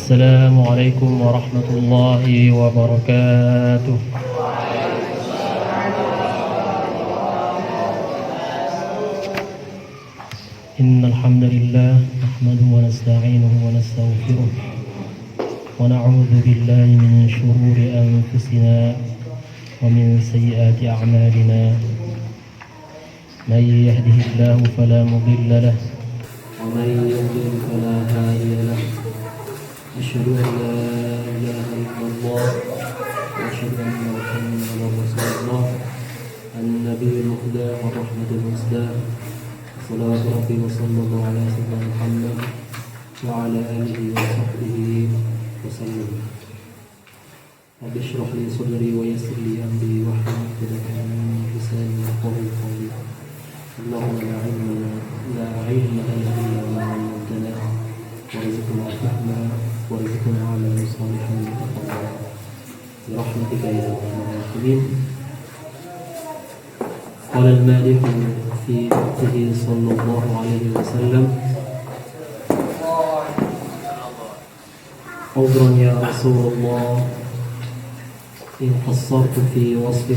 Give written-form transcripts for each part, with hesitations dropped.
السلام عليكم ورحمة الله وبركاته. إن الحمد لله نحمده ونستعينه ونستغفره ونعوذ بالله من شرور أنفسنا ومن سيئات أعمالنا. من يهده الله فلا مضل له ومن يضلل فلا هادي له. أشهد أن لا إله إلا الله وأشهد أن محمدا رسول الله النبي المهدى والرحمة المسدى. صلوات ربي وصلى الله على سيدنا محمد وعلى آله وصحبه وسلم. رب اشرح لي صدري ويسر لي أمري واحلل عقدة من لساني يفقهوا قولي. اللهم لا علم لنا إلا ما علمتنا وارزقنا فهما وارزقنا عملا صالحا متقبلا برحمتك يا أرحم الراحمين. قال المالك في وقته صلى الله عليه وسلم: عذرا يا رسول الله إن قصرت في وصف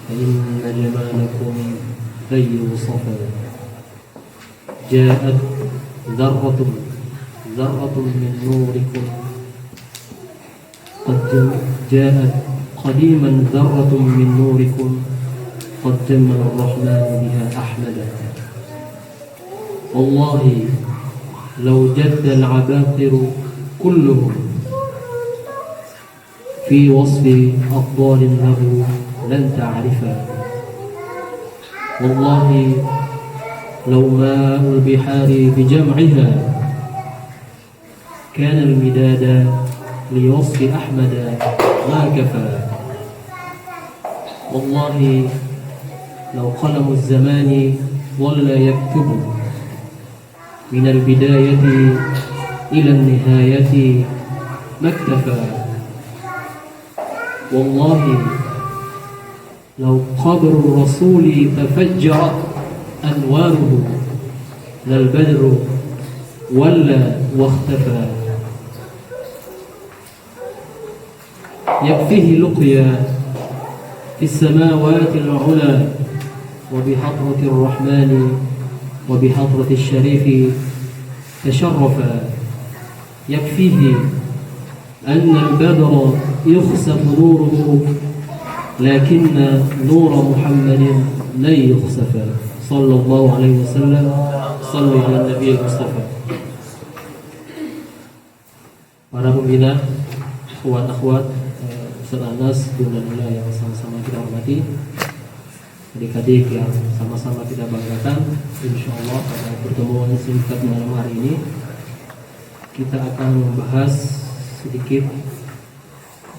فإن جمالكم غير صفا. جاءت ذرة من نوركم جاءت قديما ذرة من نوركم قد جمل الرحمن بها أحمدا. والله لو جد العباقر كلهم في وصف أفضال له لن تعرفا. والله لو ماء البحار بجمعها كان المداد لوصف أحمد ما كفى. والله لو قلم الزمان ظل يكتب من البداية إلى النهاية ما اكتفى. والله لو قبر الرسول تفجرت أنواره للبدر ولا واختفى. يكفيه لقيا في السماوات العلى وبحضرة الرحمن وبحضرة الشريف تشرفا. يكفيه أن البدر يخسف نوره لكن نور محمد لن يخسف صلى الله عليه وسلم. صلوا على النبي المصطفى. Para pembina, akhwat, Ustaz Anas dan Nila yang sama-sama kita hormati, adik-adik yang sama-sama kita banggakan, insyaallah pada pertemuan singkat malam hari ini kita akan membahas sedikit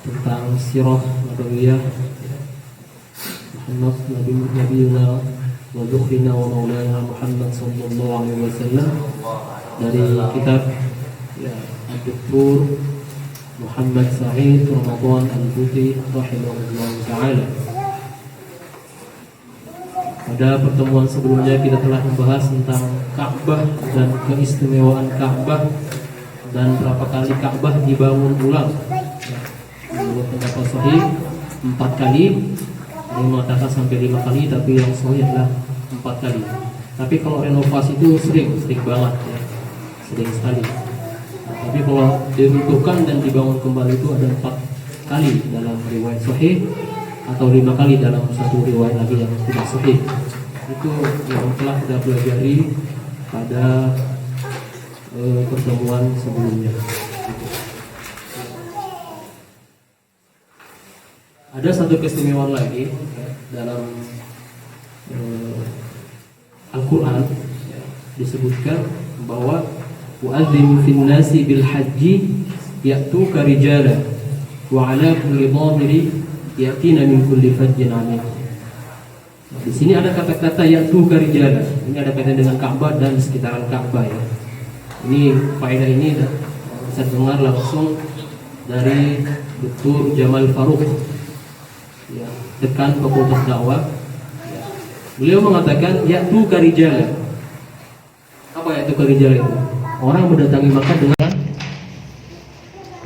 tentang sirah nabawiyah Muhammad Nabiyuna wa Dukhrina wa Maulana Muhammad sallallahu alaihi wasallam dari kitab Dr. Muhammad Sa'id Ramadan Al-Buti rahimahullah ta'ala. Pada pertemuan sebelumnya kita telah membahas tentang Ka'bah dan keistimewaan Ka'bah dan berapa kali Ka'bah dibangun ulang. Menurut pendapat sahih 4 kali, ada yang mengatakan sampai 5 kali, tapi yang sahih adalah 4 kali. Tapi kalau renovasi itu sering banget ya, sering sekali. Tapi kalau diruntuhkan dan dibangun kembali itu ada 4 kali dalam riwayat sahih atau 5 kali dalam satu riwayat lagi yang tidak sahih. Itu yang telah kita pelajari pada pertemuan sebelumnya. Ada satu keistimewaan lagi dalam Al-Quran disebutkan bahwa wa'adzim fin nasi bil haji ya'tuka rijala wa ala kulli dhamiri ya'tina min kulli fajjin 'amiq. Di sini ada kata-kata ya'tuka rijala. Ini ada kaitan dengan Ka'bah dan sekitaran Ka'bah ya. Ini faedah ini bisa dengar langsung dari Dr. Jamal Faruq ya, dekan Fakultas Dakwah. Beliau mengatakan ya'tuka rijala. Apa ya'tuka rijala itu? Orang mendatangi Makkah dengan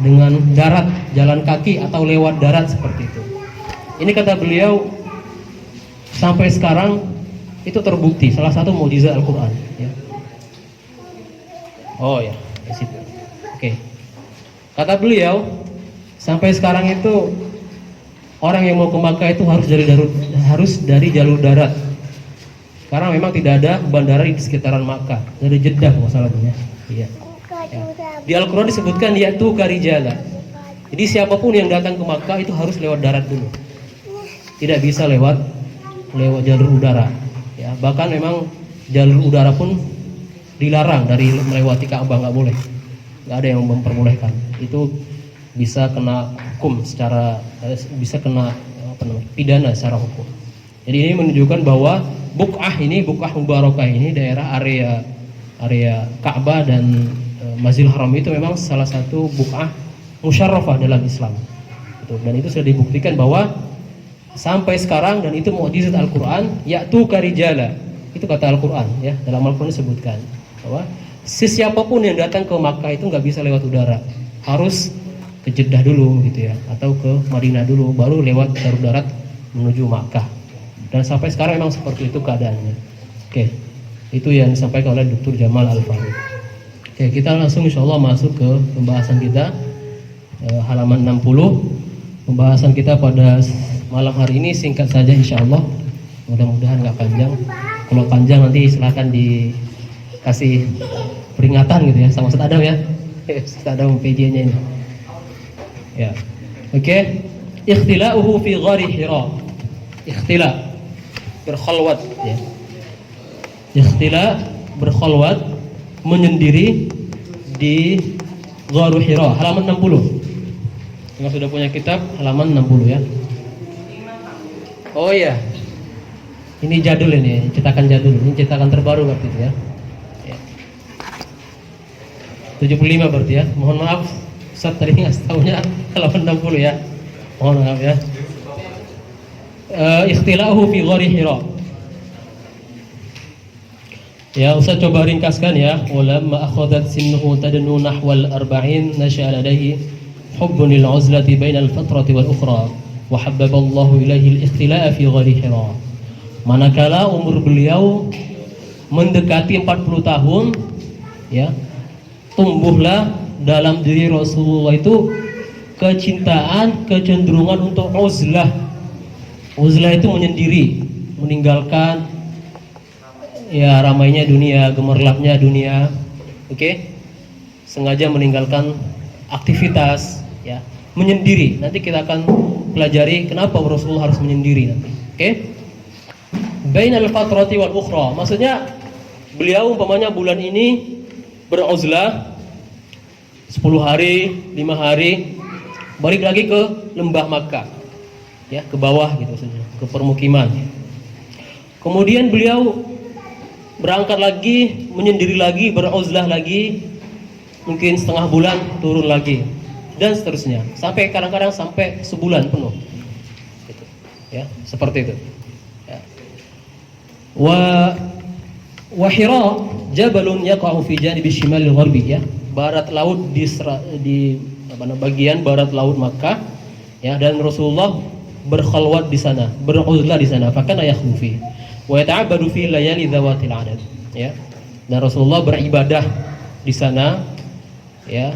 dengan darat, jalan kaki atau lewat darat seperti itu. Ini kata beliau sampai sekarang itu terbukti salah satu mukjizat Al-Qur'an ya. Oh ya, di situ. Oke. Kata beliau sampai sekarang itu orang yang mau ke Makkah itu harus dari jalur darat. Karena memang tidak ada bandara di sekitaran Makkah, dari Jeddah masalahnya. Iya. Ya. Di Al-Qur'an disebutkan yaitu karijala. Jadi siapapun yang datang ke Makkah itu harus lewat darat dulu. Tidak bisa lewat jalur udara. Ya, bahkan memang jalur udara pun dilarang dari melewati Ka'bah, nggak boleh. Nggak ada yang memperbolehkan. Itu bisa kena hukum bisa kena pidana secara hukum. Jadi ini menunjukkan bahwa Buq'ah Mubarakah ini daerah area Ka'bah dan Masjidil Haram itu memang salah satu buq'ah musyarrafah dalam Islam. Dan itu sudah dibuktikan bahwa sampai sekarang, dan itu mukjizat Al-Qur'an, ya'tu karijala. Itu kata Al-Qur'an ya, dalam Al-Qur'an disebutkan bahwa siapapun yang datang ke Makkah itu nggak bisa lewat udara. Harus ke Jeddah dulu gitu ya, atau ke Madinah dulu, baru lewat jalur darat menuju Makkah. Dan sampai sekarang memang seperti itu keadaannya. Oke. Itu yang disampaikan oleh Dr. Jamal Al-Fahri. Oke, kita langsung insyaallah masuk ke pembahasan kita halaman 60. Pembahasan kita pada malam hari ini singkat saja insyaallah. Mudah-mudahan nggak panjang. Kalau panjang nanti silakan dikasih peringatan gitu ya sama Ustaz Adam ya. Ustaz Adam PJ-nya ini. Ya. Oke. Ikhtila'uhu fi ghari Hira. Ikhtila' berkhalwat ya. Ikhtila' berkhalwat menyendiri di Gharu Hira, halaman 60. Yang sudah punya kitab halaman 60 ya. Oh iya. Ini jadul ini, cetakan jadul. Ini cetakan terbaru berarti itu ya. 75 berarti ya. Mohon maaf Ustaz tadi nggak tahunya halaman 60 ya. Mohon maaf ya. Ikhtila'uhu fi Ghari Hira. Ya, Ustaz coba ringkaskan ya. Walamma akhadhat sinnuhu tadnu nahwal 40 nasha'a ladaihi hubbun lil 'uzlati bainal fatrati wal ukhra wa habbaba Allahu ilaihi al-ikhtila'a fi Ghari Hira. Manakala umur beliau mendekati 40 tahun ya, tumbuhlah dalam diri Rasulullah itu kecenderungan untuk uzlah. Uzlah itu menyendiri, meninggalkan ya ramainya dunia, gemerlapnya dunia. Oke? Sengaja meninggalkan aktivitas ya, menyendiri. Nanti kita akan pelajari kenapa Rasulullah harus menyendiri nanti. Oke? Bainal fatrati wal ukhra. Maksudnya beliau umpamanya bulan ini beruzlah 10 hari, 5 hari, balik lagi ke lembah Makkah. Ya, ke bawah gitu saja, ke permukiman. Kemudian beliau berangkat lagi, menyendiri lagi, beruzlah lagi, mungkin setengah bulan turun lagi, dan seterusnya, sampai kadang-kadang sampai sebulan penuh. Gitu. Ya, seperti itu. Ya. Wa Hira jabalun yaqa'u fi janibi shimalil gharbi ya, barat laut di bagian barat laut Makkah ya, dan Rasulullah berkhalwat di sana, beruzlah di sana, fakana yakhlufi wa yata'abbadu fi layali dzawatil adad ya, dan Rasulullah beribadah di sana ya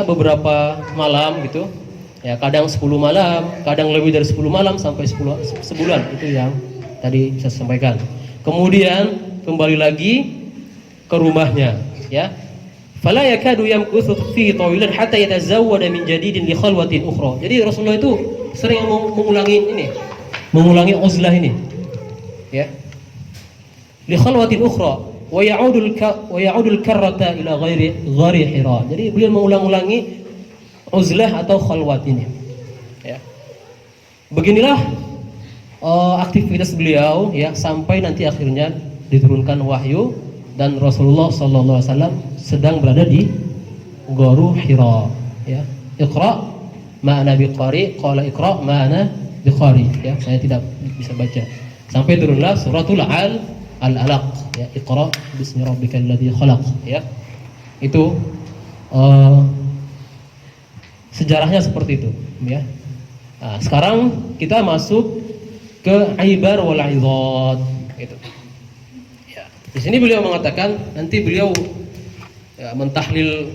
beberapa malam gitu ya, kadang 10 malam, kadang lebih dari 10 malam sampai sebulan, itu yang tadi saya sampaikan. Kemudian kembali lagi ke rumahnya ya, fala yakadu yamkuthu fi tawilan hatta yatazawwada min jadidin li khalwatin ukhra. Jadi Rasulullah itu sering mengulangi uzlah ini ya, li khalwatin ukhra wa ya'udul karrata ila ghari Hira. Jadi beliau mengulang-ulangi uzlah atau khalwat ini ya. Beginilah aktivitas beliau ya, sampai nanti akhirnya diturunkan wahyu dan Rasulullah sallallahu alaihi wasallam sedang berada di Gharu Hira ya. Iqra ma ana biqari, qala iqra ma ana biqari ya, saya tidak bisa baca, sampai turunlah suratul al-alaq ya, iqra bismi rabbikal ladzi khalaq ya. Itu Sejarahnya seperti itu, ya. Nah, sekarang kita masuk ke ibar wal izad, gitu. Ya. Di sini beliau mengatakan, nanti beliau ya, mentahlil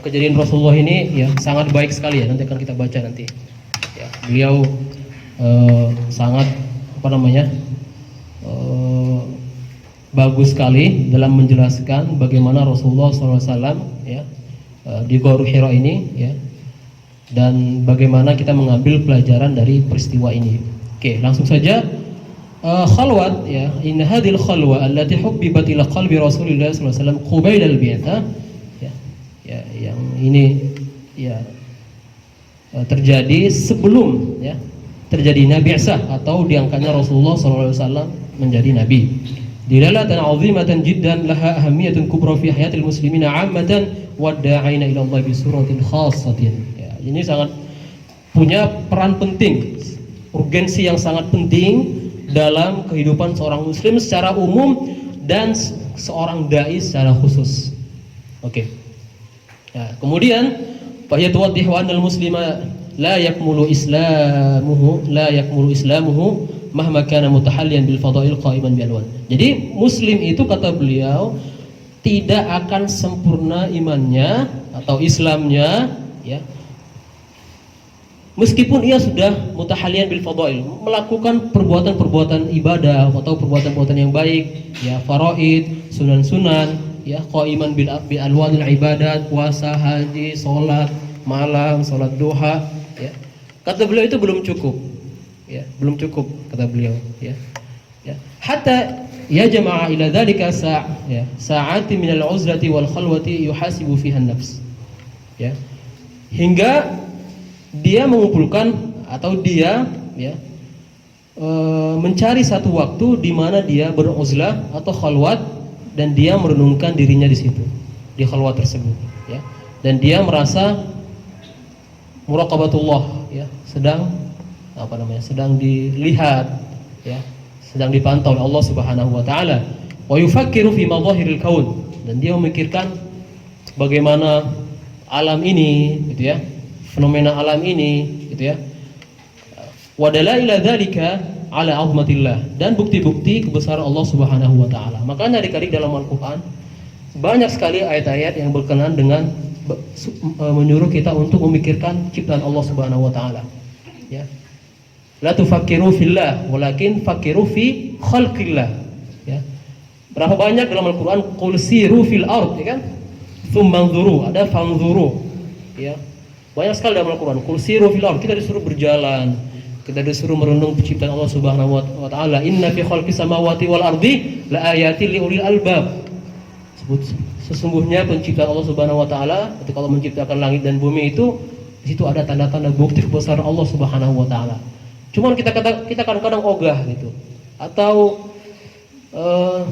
kejadian Rasulullah ini ya sangat baik sekali ya. Nanti akan kita baca nanti. Ya, beliau sangat bagus sekali dalam menjelaskan bagaimana Rasulullah SAW ya di Gharu Hira ini ya, dan bagaimana kita mengambil pelajaran dari peristiwa ini. Oke, langsung saja. Khalwat ya, inna hadhil khalwa allati hubbibat ila qalbi Rasulillah sallallahu alaihi wasallam qabail al-bi'tsah ya, yang ini ya terjadi sebelum ya terjadinya bi'tsah atau diangkatnya Rasulullah sallallahu alaihi wasallam menjadi nabi. Dilalatan 'azimatan jiddan laha ahamiyatun kubra fi hayatil muslimina 'ammatan wa da'ina ila Allah bi suratin khassatin. Ya, ini sangat punya peran penting, urgensi yang sangat penting dalam kehidupan seorang muslim secara umum dan seorang dai secara khusus. Oke. Ya, kemudian fa yatuwaddihu anna al-muslima la yakmulu islamuhu mahma kana mutahalliyan bil fadail qa'iman bi alwan. Jadi muslim itu kata beliau tidak akan sempurna imannya atau Islamnya ya meskipun ia sudah mutahalliyan bil fadail, melakukan perbuatan-perbuatan ibadah atau perbuatan-perbuatan yang baik ya, faraid, sunan-sunan ya, qa'iman bil alwanil ibadat, puasa, haji, salat malam, salat duha ya. Kata beliau itu belum cukup. Ya, belum cukup kata beliau ya. Ya. Hatta ya jama'a ila dzalika sa'ati min al-'uzlati wal khalwati yuhasibu fiha an-nafs. Ya. Hingga dia mengumpulkan atau dia ya mencari satu waktu di mana dia beruzlah atau khalwat dan dia merenungkan dirinya di situ, di khalwat tersebut ya. Dan dia merasa muraqabatullah ya, sedang dilihat ya, sedang dipantau oleh Allah Subhanahu wa taala. Wa yufakkiru fi madhahiril kaun, dan dia memikirkan bagaimana alam ini gitu ya, fenomena alam ini gitu ya. Wa dalaila dzalika ala 'azmatillah, dan bukti-bukti kebesaran Allah Subhanahu wa taala. Makanya adik-adik dalam Al-Qur'an banyak sekali ayat-ayat yang berkenaan dengan menyuruh kita untuk memikirkan ciptaan Allah Subhanahu wa taala. Ya. La tufakkiru fillah walakin fakkiru fi khalqillah. Ya. Berapa banyak dalam Al-Qur'an qul siru fil ard ya kan? Tsumma anzuru, ada fanzuru. Ya. Banyak sekali dalam Al-Qur'an qul siru fil ard, kita disuruh berjalan, kita disuruh merenung penciptaan Allah Subhanahu wa taala. Inna fi khalqis samawati wal ardi la ayatin li ulil albab. Sesungguhnya penciptaan Allah Subhanahu wa taala ketika Allah menciptakan langit dan bumi itu di situ ada tanda-tanda bukti kebesaran Allah Subhanahu wa taala. Cuman kita kadang-kadang ogah gitu, atau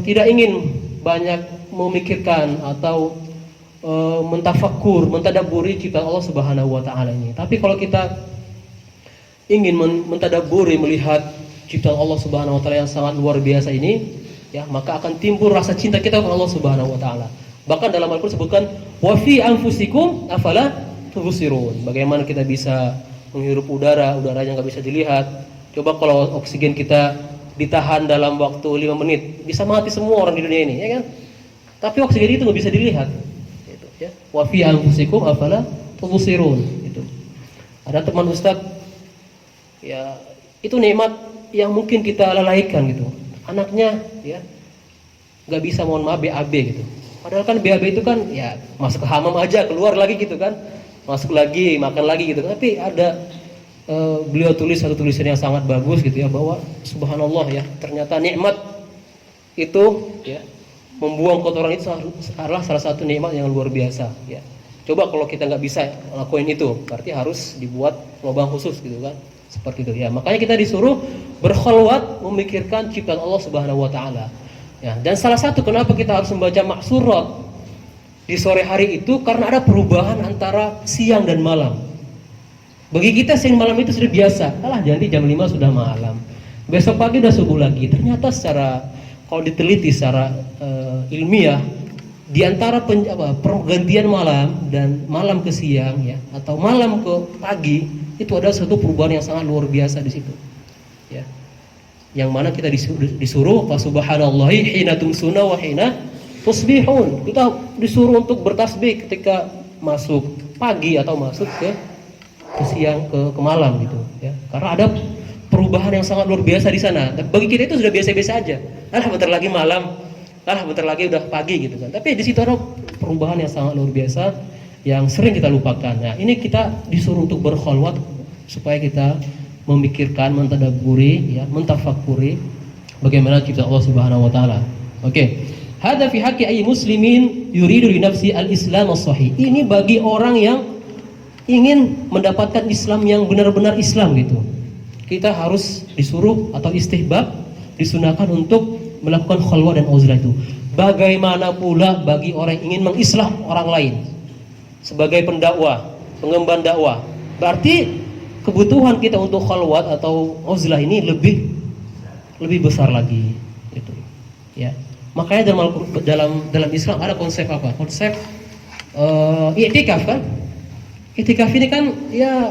tidak ingin banyak memikirkan atau mentafakkur, mentadabburi ciptaan Allah Subhanahu wa taala ini. Tapi kalau kita ingin mentadabburi, melihat ciptaan Allah Subhanahu wa taala yang sangat luar biasa ini, ya, maka akan timbul rasa cinta kita kepada Allah Subhanahu wa taala. Bahkan dalam Al-Qur'an disebutkan wa fi anfusikum afala tubsirun. Bagaimana kita bisa menghirup udara yang nggak bisa dilihat. Coba kalau oksigen kita ditahan dalam waktu 5 menit, bisa mati semua orang di dunia ini, ya kan? Tapi oksigen itu nggak bisa dilihat. Gitu, ya. Wa fi anfusikum afala tubsirun. Itu. Ada teman Ustaz, ya itu nikmat yang mungkin kita lalaikan gitu. Anaknya, ya nggak bisa, mohon maaf, BAB gitu. Padahal kan BAB itu kan ya masuk ke hamam aja, keluar lagi gitu kan. Masuk lagi, makan lagi gitu. Tapi ada beliau tulis satu tulisan yang sangat bagus gitu ya, bahwa subhanallah ya, ternyata nikmat itu ya, membuang kotoran itu adalah salah satu nikmat yang luar biasa ya. Coba kalau kita nggak bisa lakuin itu, berarti harus dibuat lubang khusus gitu kan. Seperti itu ya. Makanya kita disuruh berkhalwat memikirkan ciptaan Allah Subhanahu wa taala. Ya, dan salah satu kenapa kita harus membaca maksurat di sore hari itu karena ada perubahan antara siang dan malam. Bagi kita siang malam itu sudah biasa. Alah, jadi jam 5 sudah malam. Besok pagi udah subuh lagi. Ternyata secara kalau diteliti secara ilmiah di antara pergantian malam dan malam ke siang ya, atau malam ke pagi, itu adalah satu perubahan yang sangat luar biasa di situ. Ya. Yang mana kita disuruh fa subhanallahi hina tumsuna wa hina tusbihun. Kita disuruh untuk bertasbih ketika masuk pagi atau masuk ke siang ke malam gitu ya. Karena ada perubahan yang sangat luar biasa di sana. Bagi kita itu sudah biasa-biasa aja. Bentar lagi malam, bentar lagi udah pagi gitu kan. Tapi di situ ada perubahan yang sangat luar biasa yang sering kita lupakan. Nah, ini kita disuruh untuk berkhalwat supaya kita memikirkan, mentadabburi, ya, mentafakuri bagaimana cipta Allah Subhanahu wa taala. Oke. Hadza fi haqqi ayyi muslimin yuridu li nafsi al-islam as-sahih. Ini bagi orang yang ingin mendapatkan Islam yang benar-benar Islam gitu. Kita harus disuruh atau istihbab, disunahkan untuk melakukan khalwah dan uzlah itu. Bagaimana pula bagi orang yang ingin mengislah orang lain sebagai pendakwah, pengemban dakwah. Berarti kebutuhan kita untuk khalwat atau uzlah ini lebih besar lagi gitu. Ya. Makanya dalam Islam ada konsep apa? Konsep i'tikaf kan? I'tikaf ini kan ya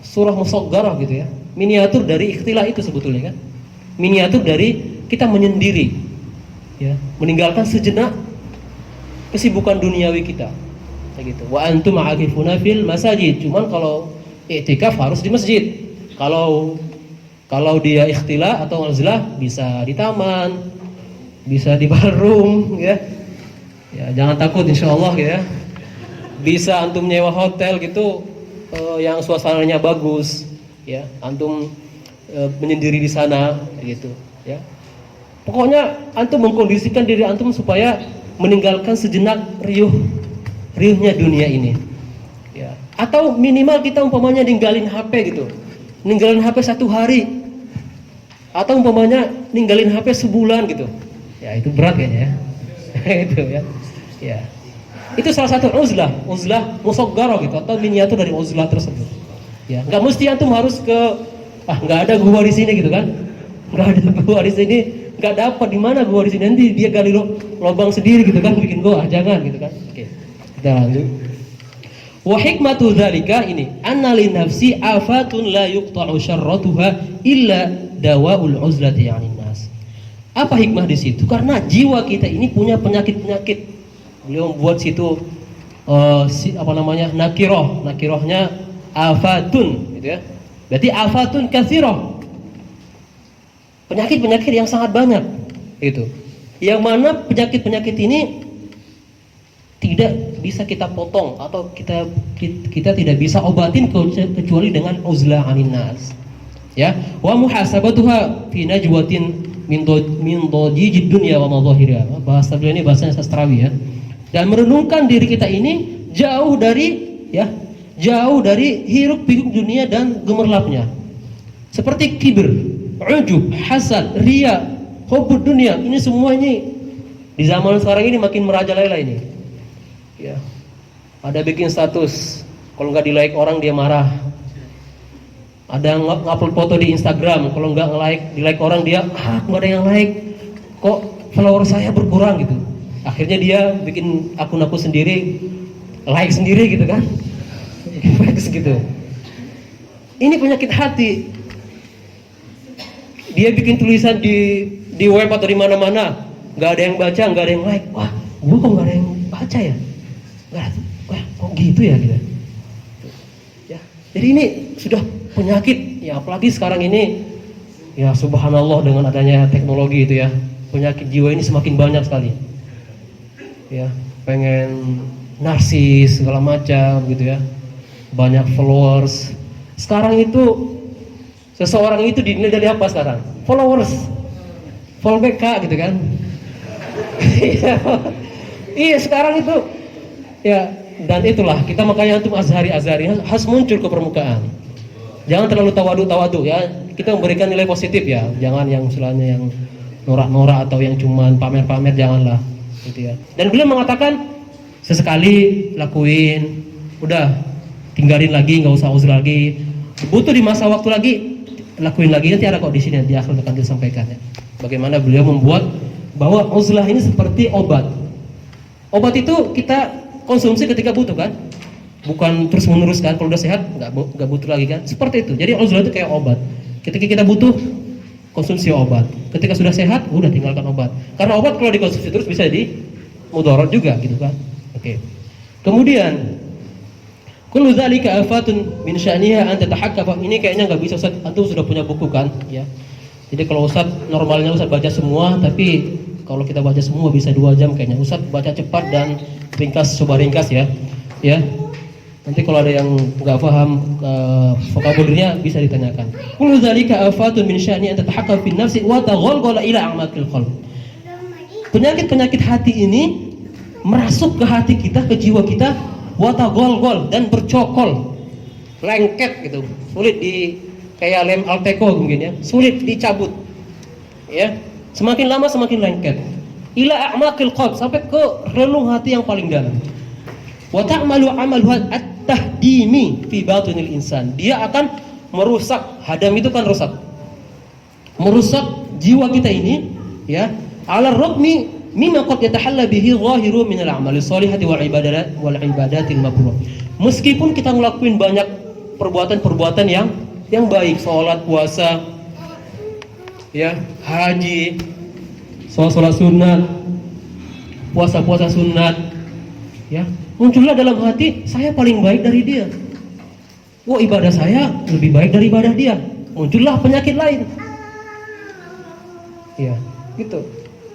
surah musaggarah gitu ya. Miniatur dari ikhtilah itu sebetulnya kan. Miniatur dari kita menyendiri, ya, meninggalkan sejenak kesibukan duniawi kita, kayak gitu. Wa antum aqifuna fil masajid. Cuman kalau i'tikaf harus di masjid. Kalau dia ikhtilah atau uzlah bisa di taman, bisa di ballroom, ya. Ya, jangan takut insyaallah ya. Bisa antum nyewa hotel gitu yang suasananya bagus, ya. Antum menyendiri di sana gitu ya. Pokoknya antum mengkondisikan diri antum supaya meninggalkan sejenak riuhnya dunia ini. Ya. Atau minimal kita umpamanya ninggalin HP gitu. Ninggalin HP 1 hari. Atau umpamanya ninggalin HP sebulan gitu. Ya, itu berat kayaknya ya. Itu ya. Ya. Itu salah satu uzlah musaggarah gitu atau miniatur dari uzlah tersebut. Ya, enggak mesti antum harus ke nggak ada gua di sini gitu kan, nggak ada gua di sini, nggak dapat di mana gua di sini, nanti dia gali lubang sendiri gitu kan, bikin gua, jangan gitu kan. Oke, kita lanjut. Wa hikmatu dzalika ini anna li nafsi afatun la yuqta'u syarratuha illa dawaul uzlati 'anil nas. Apa hikmah di situ? Karena jiwa kita ini punya penyakit-penyakit. Beliau membuat situ nakirohnya afatun gitu ya. Berarti afatun katsirah. Penyakit-penyakit yang sangat banyak itu. Yang mana penyakit-penyakit ini tidak bisa kita potong atau kita tidak bisa obatin kecuali dengan uzlah 'anil nas. Ya, wa muhasabatuha fi najwatin min dajijid dunya wa madhahiriha. Bahasa beliau ini bahasanya sastrawi ya. Dan merenungkan diri kita ini jauh dari hiruk pikuk dunia dan gemerlapnya. Seperti kibir, ujub, hasad, riya, hubbud dunia. Ini semua ini di zaman sekarang ini makin merajalela ini. Ya. Ada bikin status, kalau nggak di-like orang dia marah. Ada ngupload foto di Instagram, kalau nggak di-like orang dia, nggak ada yang like. Kok follower saya berkurang gitu. Akhirnya dia bikin akun-akun sendiri, like sendiri gitu kan. Gitu. Ini penyakit hati. Dia bikin tulisan di web atau di mana-mana, nggak ada yang baca, nggak ada yang like. Wah, gua kok nggak ada yang baca ya? Wah, kok gitu ya gitu. Ya, jadi ini sudah penyakit. Ya, apalagi sekarang ini, ya subhanallah dengan adanya teknologi itu ya, penyakit jiwa ini semakin banyak sekali. Ya, pengen narsis segala macam gitu ya. Banyak followers. Sekarang itu seseorang itu dinilai dari apa sekarang? Followers. Follow back Kak gitu kan. Iya, sekarang itu ya, dan itulah kita makanya antum azhari harus muncul ke permukaan. Jangan terlalu tawadu ya. Kita memberikan nilai positif ya. Jangan yang istilahnya yang norak-norak atau yang cuman pamer-pamer, janganlah gitu ya. Dan beliau mengatakan sesekali lakuin, udah tinggalin lagi, nggak usah uzur lagi. Butuh di masa waktu lagi, lakuin lagi. Nanti ada kok di sini di akhir akan disampaikan ya. Bagaimana beliau membuat bahwa uzlah ini seperti obat. Obat itu kita konsumsi ketika butuh kan, bukan terus menerus kan. Kalau udah sehat nggak butuh lagi kan. Seperti itu. Jadi uzlah itu kayak obat. Ketika kita butuh, konsumsi obat. Ketika sudah sehat, udah tinggalkan obat. Karena obat kalau dikonsumsi terus bisa di mudarat juga gitu kan. Oke. Kemudian kullu dzalika afatun min sya'niha an tatahakkafa. Ini kayaknya nggak bisa Ustaz. Antum sudah punya buku kan, ya. Jadi kalau Ustaz normalnya Ustaz baca semua, tapi kalau kita baca semua bisa 2 jam kayaknya. Ustaz baca cepat dan ringkas, coba ringkas ya. Ya. Nanti kalau ada yang nggak paham vokabulernya bisa ditanyakan. Kullu dzalika afatun min sya'ni an tatahakkafa fi nafsi wa taghalghala ila a'maqil qalb. Penyakit-penyakit hati ini merasuk ke hati kita, ke jiwa kita, wa taghalghal dan bercokol, lengket gitu, sulit di kayak lem Alteco mungkin ya, sulit dicabut. Ya, semakin lama semakin lengket. Ila a'maqil qalb, sampai ke relung hati yang paling dalam. Wa ta'malu 'amalu at-tahdimi fi batinil insan. Dia akan merusak, hadam itu kan rusak. Merusak jiwa kita ini, ya. Ala raqmi mimma qad yatahalla bihi zahiru min al-a'mali shalihati wal ibadatil mabrurah. Meskipun kita ngelakuin banyak perbuatan-perbuatan yang baik, salat, puasa, ya, haji, salat sunat, puasa sunat, ya, muncullah dalam hati saya paling baik dari dia. Wah, ibadah saya lebih baik dari ibadah dia. Muncullah penyakit lain. Ya, gitu.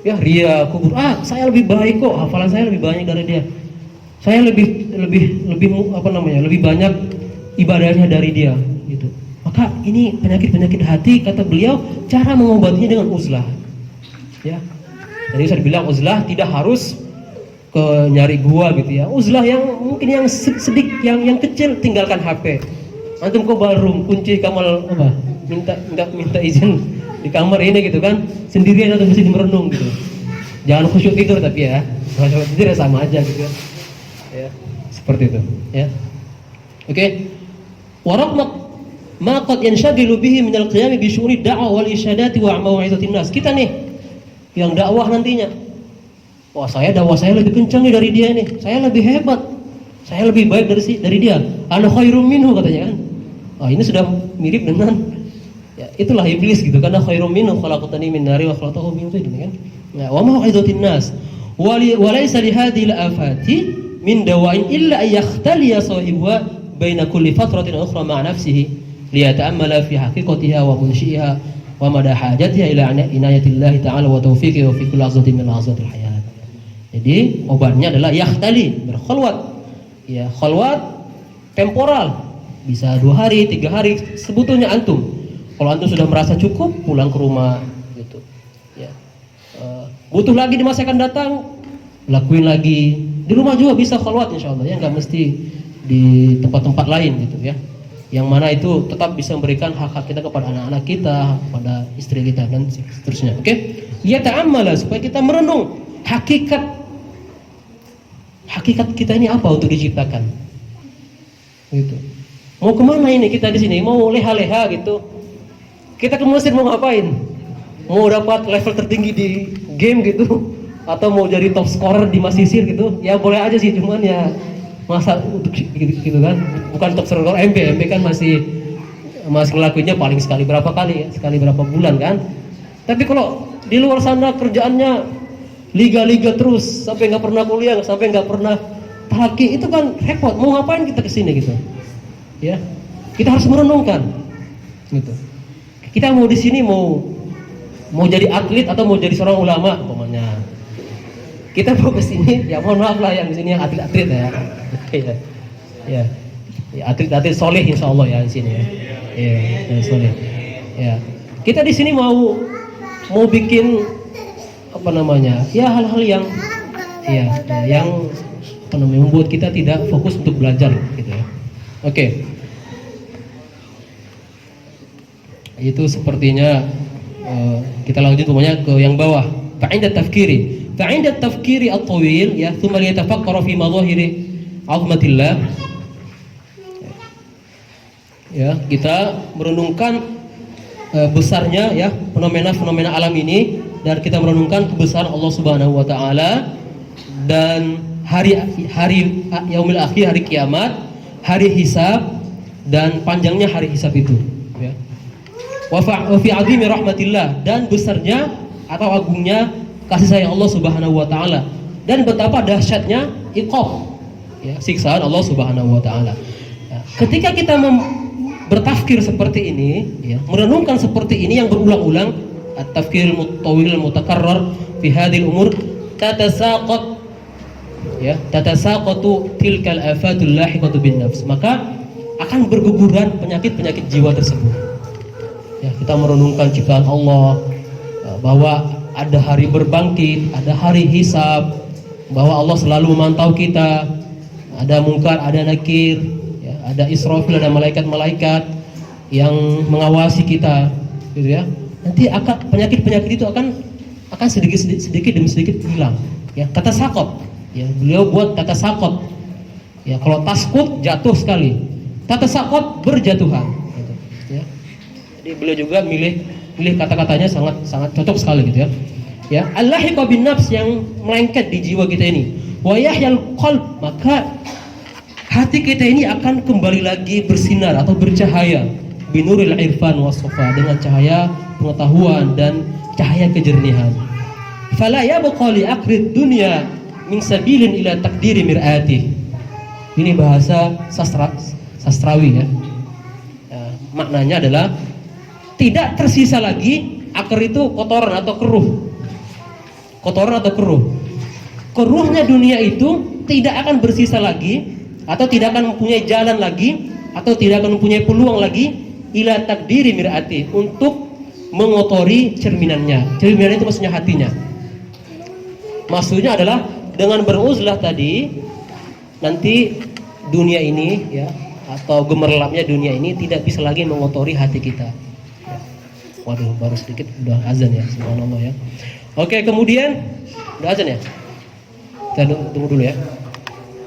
Ya, ria, kubur. Saya lebih baik kok, hafalan saya lebih banyak dari dia. Saya lebih lebih banyak ibadahnya dari dia, gitu. Maka ini penyakit-penyakit hati, kata beliau, cara mengobatinya dengan uzlah. Ya. Jadi saya bilang uzlah tidak harus ke nyari gua gitu ya. Uzlah yang mungkin yang sedikit, yang kecil, tinggalkan HP. Antum ke ballroom, kunci kamar apa? Minta izin di kamar ini gitu kan, sendirian atau mesti merenung gitu. Jangan khusyuk tidur tapi ya, kalau tidur ya sama aja gitu ya, seperti itu ya. Oke. Warahmat ma qad yanshaghilu bihi min al-qiyam bi syu'uri da'wah wal isyadati wa mau'izatin nas. Kita nih yang dakwah nantinya, wah dakwah saya lebih kencang nih dari dia nih, saya lebih hebat, saya lebih baik dari dia, ana khairum minhu katanya kan. Ini sudah mirip dengan ya, itulah iblis gitu, karena khairum minhu khalaqtani min nari wa khalaqtahu min tin kan. Ya, wa mau'izatin nas wa laysa li hadhihi al-afati min dawa'in illa ay yakhtaliya sahibuha baina kulli fatratin ukhra ma'a nafsihi liyata'ammala fi haqiqatiha wa munshi'iha wa mada hajatiha ila inayatillahi ta'ala wa taufiqihi wa fi kulli lahzatin min lahzatil hayat. Jadi obatnya adalah yakhtali, berkhalwat. Ya, khalwat temporal, bisa 2 hari, 3 hari, sebetulnya antum. Kalau antum sudah merasa cukup, pulang ke rumah gitu. Ya. Butuh lagi di masa akan datang, lakuin lagi. Di rumah juga bisa khalwat insyaallah ya, nggak mesti di tempat-tempat lain gitu ya. Yang mana itu tetap bisa memberikan hak-hak kita kepada anak-anak kita, kepada istri kita dan seterusnya. Oke? Ya ta'ammala, supaya kita merenung hakikat kita ini apa untuk diciptakan. Gitu. Mau kemana ini kita di sini? Mau leha-leha gitu. Kita ke Mesir mau ngapain? Mau dapat level tertinggi di game gitu, atau mau jadi top scorer di Mesir gitu? Ya boleh aja sih, cuman ya masa untuk gitu kan, bukan top scorer MB kan masih ngelakuinnya paling sekali berapa kali ya, sekali berapa bulan kan. Tapi kalau di luar sana kerjaannya liga-liga terus, sampai nggak pernah kuliah, sampai nggak pernah tahaki, itu kan repot. Mau ngapain kita kesini gitu? Ya, kita harus merenungkan gitu. Kita mau di sini mau jadi atlet atau mau jadi seorang ulama umpamanya. Kita mau ke sini, ya mohon maaf lah yang di sini yang atlet-atlet ya. Ya. Ya, atlet-atlet soleh insyaallah ya di sini ya. Ya, soleh. Ya. Kita di sini mau bikin apa namanya? Ya hal-hal yang yang membuat kita tidak fokus untuk belajar gitu ya. Oke. Itu sepertinya kita lanjut umumnya ke yang bawah. Fa'inda tafkiri at-tawil ya, thumma yatafakkara fi madhahiri 'azmatillah. Ya, kita merenungkan besarnya ya fenomena-fenomena alam ini, dan kita merenungkan kebesaran Allah Subhanahu wa taala dan hari yaumil akhir, hari kiamat, hari hisab dan panjangnya hari hisab itu, ya. Wa fi 'azimi rahmatillah, dan besarnya atau agungnya kasih sayang Allah Subhanahu wa taala, dan betapa dahsyatnya iqab, ya, siksaan Allah Subhanahu wa taala. Ya, ketika kita bertafkir seperti ini, ya, merenungkan seperti ini yang berulang-ulang, at-tafkir al-mutawil al-mutakarrar fi hadhihi al-umur tatasaqatu tilkal afatul lahiqatu bin nafs, maka akan berguguran penyakit-penyakit jiwa tersebut. Ya, kita merenungkan ciptaan Allah, bahwa ada hari berbangkit, ada hari hisab, bahwa Allah selalu memantau kita, ada mungkar, ada nakir, ya, ada Israfil, ada malaikat-malaikat yang mengawasi kita, gitu ya. Nanti akan penyakit-penyakit itu akan sedikit demi sedikit hilang, ya. Kata sakot, ya, beliau buat kata sakot, ya, kalau taskut jatuh sekali, kata sakot berjatuhan, gitu, ya. Jadi beliau juga milih kata-katanya sangat cocok sekali, gitu ya. Ya, allahiqa bin nafs, yang melengket di jiwa kita ini. Wa yahyal qalb, maka hati kita ini akan kembali lagi bersinar atau bercahaya. Binuril irfan wasofa, dengan cahaya pengetahuan dan cahaya kejernihan. Fala yabqa li akrid dunya min sabilin ila takdiri mir'ati. Ini bahasa sastrawi, ya. Maknanya adalah tidak tersisa lagi akar itu kotoran atau keruh. Keruhnya dunia itu tidak akan bersisa lagi, atau tidak akan mempunyai jalan lagi, atau tidak akan mempunyai peluang lagi ila takdiri mir'ati, untuk mengotori cerminannya. Cerminan itu maksudnya hatinya. Maksudnya adalah dengan beruzlah tadi, nanti dunia ini, ya, atau gemerlapnya dunia ini tidak bisa lagi mengotori hati kita. Waduh, baru sedikit udah azan, ya, subhanallah, ya. Oke, kemudian udah azan, ya. Kita tunggu dulu, ya.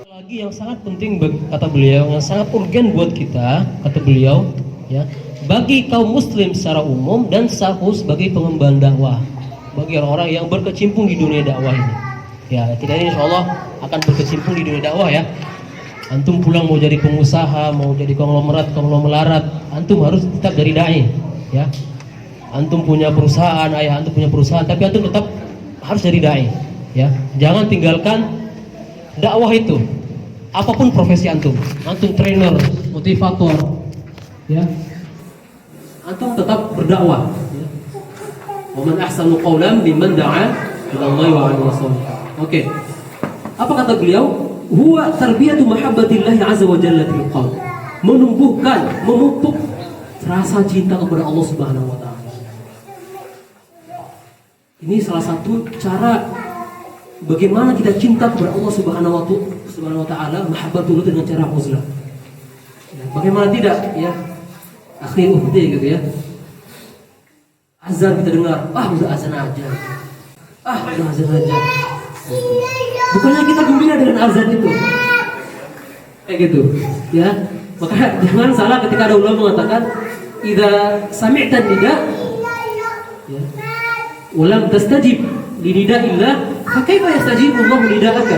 Lagi yang sangat penting, kata beliau, yang sangat urgen buat kita, kata beliau, ya, bagi kaum muslim secara umum dan sebagai pengemban dakwah, bagi orang-orang yang berkecimpung di dunia dakwah ini. Ya, kita ini insyaallah akan berkecimpung di dunia dakwah, ya. Antum pulang mau jadi pengusaha, mau jadi konglomerat, antum harus tetap jadi dai, ya. Antum punya perusahaan, ayah antum punya perusahaan, tapi antum tetap harus jadi dai, ya. Jangan tinggalkan dakwah itu. Apapun profesi antum trainer, motivator, ya. Antum tetap berdakwah, ya. Wa man ahsanu qawlan mimman da'a ila Allah wa 'amila shalihan. Oke. Apa kata beliau? Huwa tarbiyatu mahabbatillah azza wa jalla fil qalb. Menumbuhkan, memupuk rasa cinta kepada Allah Subhanahu wa taala. Ini salah satu cara bagaimana kita cinta kepada Allah Subhanahu wa taala, mahabbatullah, dengan cara uzlah. Ya, bagaimana tidak, ya? Akhi ukhti, gitu, ya. Azan kita dengar, udah azan aja. Udah azan aja. Bukannya kita gembira dengan azan itu. Kayak gitu, ya. Maka jangan salah ketika ada ulama mengatakan idza sami'ta nida, ya, walam tastajib li nida'illah, fa kaifa yastajibu Allah nida'aka?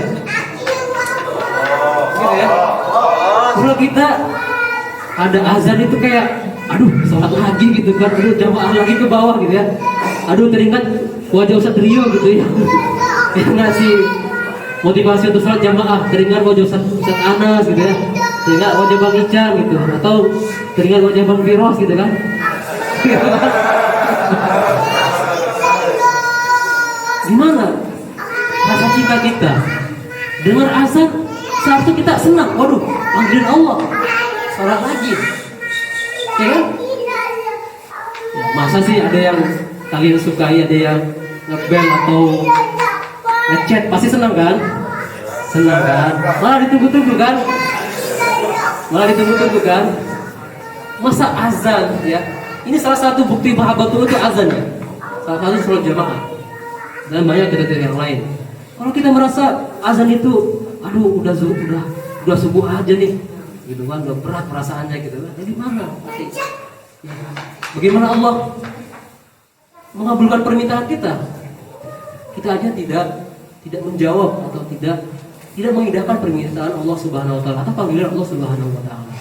Gitu, ya. Kalau kita ada azan itu kayak sholat lagi, gitu kan, jamaah lagi ke bawah, gitu, ya. Teringat wajah Ustaz Rio, gitu, ya. Yang ngasih motivasi untuk sholat jamaah, teringat wajah Ustaz Anas, gitu, ya. Teringat wajah Bang Ican, gitu, atau teringat wajah Bang Firos, gitu kan. Gimana rasa cinta kita dengar azan? Seharusnya kita senang. Waduh, panggilan Allah, sholat lagi, ya kan? Ya, masa sih ada yang kalian sukai, ada yang ngeband atau ngechat, pasti senang kan? Senang kan? Malah ditunggu-tunggu kan? Masa azan, ya? Ini salah satu bukti mahabbatul itu azan, ya. Salah satu sholat jamaah. Dan banyak kita yang lain. Kalau kita merasa azan itu, udah subuh aja nih, gitu kan, udah berat perasaannya, gitu kan. Jadi mana? Ya. Bagaimana Allah mengabulkan permintaan kita? kita aja tidak menjawab atau tidak mengindahkan permintaan Allah Subhanahu wa taala atau panggilan Allah Subhanahu wa taala.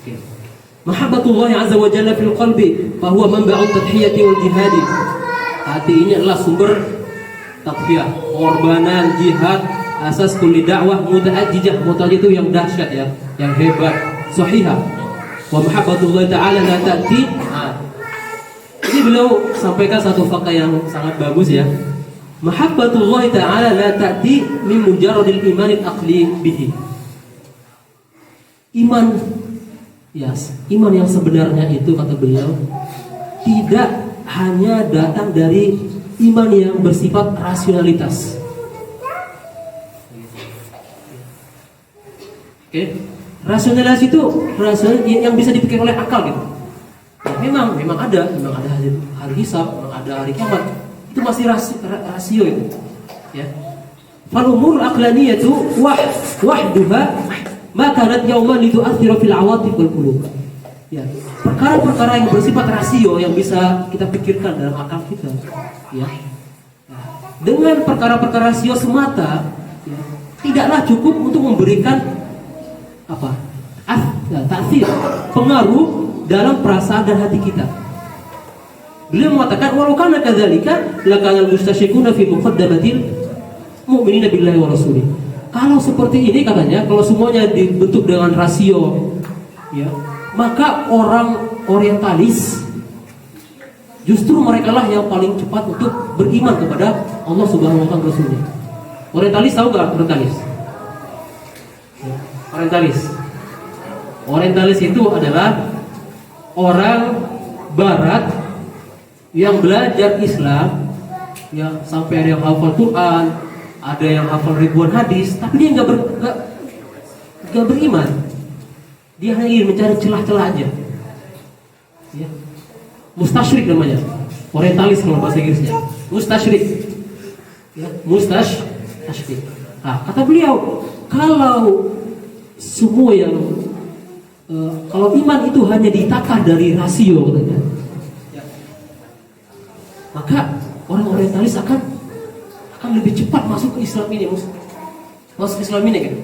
Oke. Mahabbatullah azza wa jalla fil qalbi fa huwa manba'ut tadhiyati wal jihadi. Hati ini adalah sumber tadhiyah, pengorbanan, jihad, asas kulli dakwah muta'ajjijah. Muta'ajjijah itu yang dahsyat ya, yang hebat, sahihah. Wa mahabbatullah ta'ala la ta'ti. Ini beliau sampaikan satu fakta yang sangat bagus ya. Mahabbatullah ta'ala la ta'ti min mujarradil imanil aqli bihi. Iman yang sebenarnya itu kata beliau tidak hanya datang dari iman yang bersifat rasionalitas. Oke. Rasionalitas itu yang bisa dipikir oleh akal gitu. Ya, memang ada hari hisab, memang ada hari kiamat. Itu masih rasio itu. Ya. Fal umur aqlaniyatu wahduha ma kanat yawman litu'athiru fil awatif wal qulub. Ya. Perkara-perkara yang bersifat rasio yang bisa kita pikirkan dalam akal kita, ya. Dengan perkara-perkara rasio semata, ya, tidaklah cukup untuk memberikan ta'thir, pengaruh dalam perasaan dan hati kita. Beliau mengatakan walau kana kadzalika lakana al-mustasyrikuna fi muqaddamatil mu'minina billahi wa rasulih. Kalau seperti ini katanya, kalau semuanya dibentuk dengan rasio, ya, maka orang orientalis justru mereka lah yang paling cepat untuk beriman kepada Allah Subhanahu wa taala Rasulnya. Orientalis tahu enggak orientalis? Orientalis itu adalah orang barat yang belajar Islam, ya, sampai ada yang hafal Quran, ada yang hafal ribuan hadis, tapi dia nggak beriman. Dia hanya ingin mencari celah-celah aja. Ya. Mustasyrik namanya. Orientalis kalau bahasa Inggrisnya. Mustasyrik. Ya, mustasyrik. Nah, kata beliau, kalau semua yang kalau iman itu hanya ditakar dari rasio katanya, ya, maka orang orientalis akan lebih cepat masuk ke Islam ini, masuk ke Islam ini kan?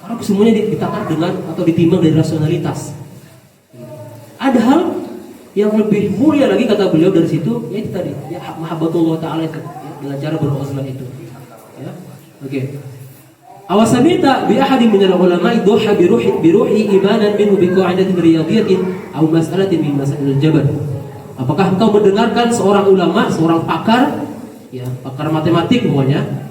Karena semuanya ditakar dengan atau ditimbang dari rasionalitas. Ada hal yang lebih mulia lagi kata beliau dari situ, yaitu tadi, ya, mahabbatullah ta'ala itu, ya, dengan cara beruzlah itu. Ya, oke. Awasamita bi ahadin min al-ulama idha bi ruhi imanan minhu bi qa'idatin riyadiyatin aw mas'alatin min masail al-jabal. Apakah engkau mendengarkan seorang ulama, seorang pakar, ya, pakar matematik semuanya,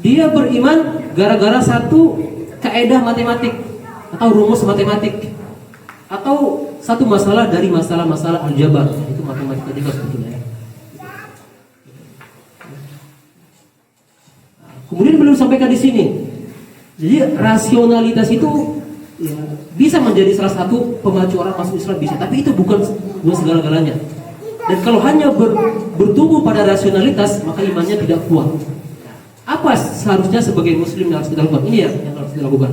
dia beriman gara-gara satu kaidah matematik atau rumus matematik atau satu masalah dari masalah-masalah aljabar, itu matematika juga sebetulnya. Kemudian belum sampaikan di sini. Jadi rasionalitas itu, ya, bisa menjadi salah satu pemacu orang masuk Islam, bisa, tapi itu bukan segala-galanya. Dan kalau hanya bertumbuh pada rasionalitas, maka imannya tidak kuat. Apa seharusnya sebagai muslim yang harus kita lakukan? Ini yang harus dilakukan.